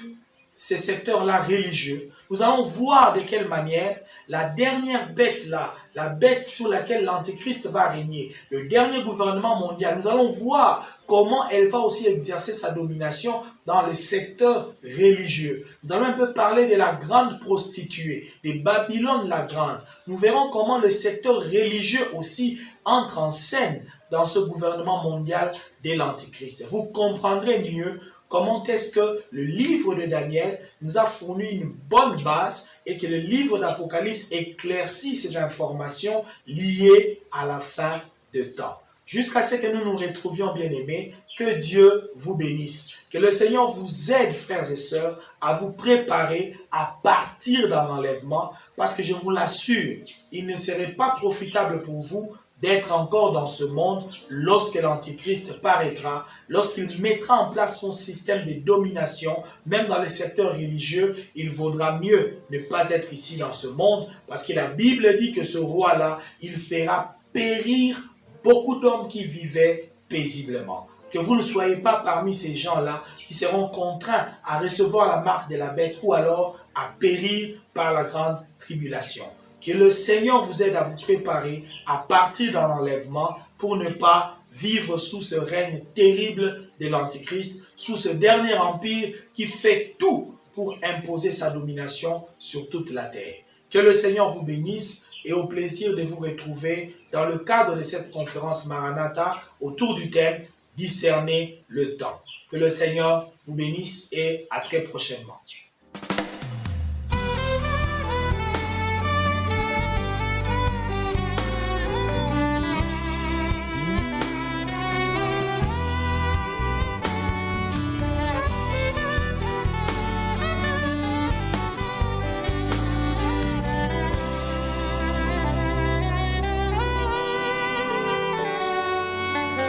Speaker 1: ces secteurs-là religieux. Nous allons voir de quelle manière la dernière bête-là, la bête sur laquelle l'Antéchrist va régner, le dernier gouvernement mondial, nous allons voir comment elle va aussi exercer sa domination dans le secteur religieux. Nous allons un peu parler de la grande prostituée, de Babylone la grande. Nous verrons comment le secteur religieux aussi entre en scène dans ce gouvernement mondial de l'Antichrist. Vous comprendrez mieux comment est-ce que le livre de Daniel nous a fourni une bonne base et que le livre d'Apocalypse éclaircit ces informations liées à la fin de temps. Jusqu'à ce que nous nous retrouvions, bien-aimés, que Dieu vous bénisse. Que le Seigneur vous aide, frères et sœurs, à vous préparer à partir dans l'enlèvement, parce que je vous l'assure, il ne serait pas profitable pour vous d'être encore dans ce monde lorsque l'Antichrist paraîtra, lorsqu'il mettra en place son système de domination, même dans le secteur religieux, il vaudra mieux ne pas être ici dans ce monde, parce que la Bible dit que ce roi-là, il fera périr beaucoup d'hommes qui vivaient paisiblement. Que vous ne soyez pas parmi ces gens-là qui seront contraints à recevoir la marque de la bête ou alors à périr par la grande tribulation. Que le Seigneur vous aide à vous préparer à partir dans l'enlèvement pour ne pas vivre sous ce règne terrible de l'Antichrist, sous ce dernier empire qui fait tout pour imposer sa domination sur toute la terre. Que le Seigneur vous bénisse. et au plaisir de vous retrouver dans le cadre de cette conférence Maranatha autour du thème « Discerner le temps ». Que le Seigneur vous bénisse et à très prochainement.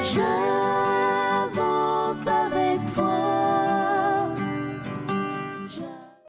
Speaker 2: Je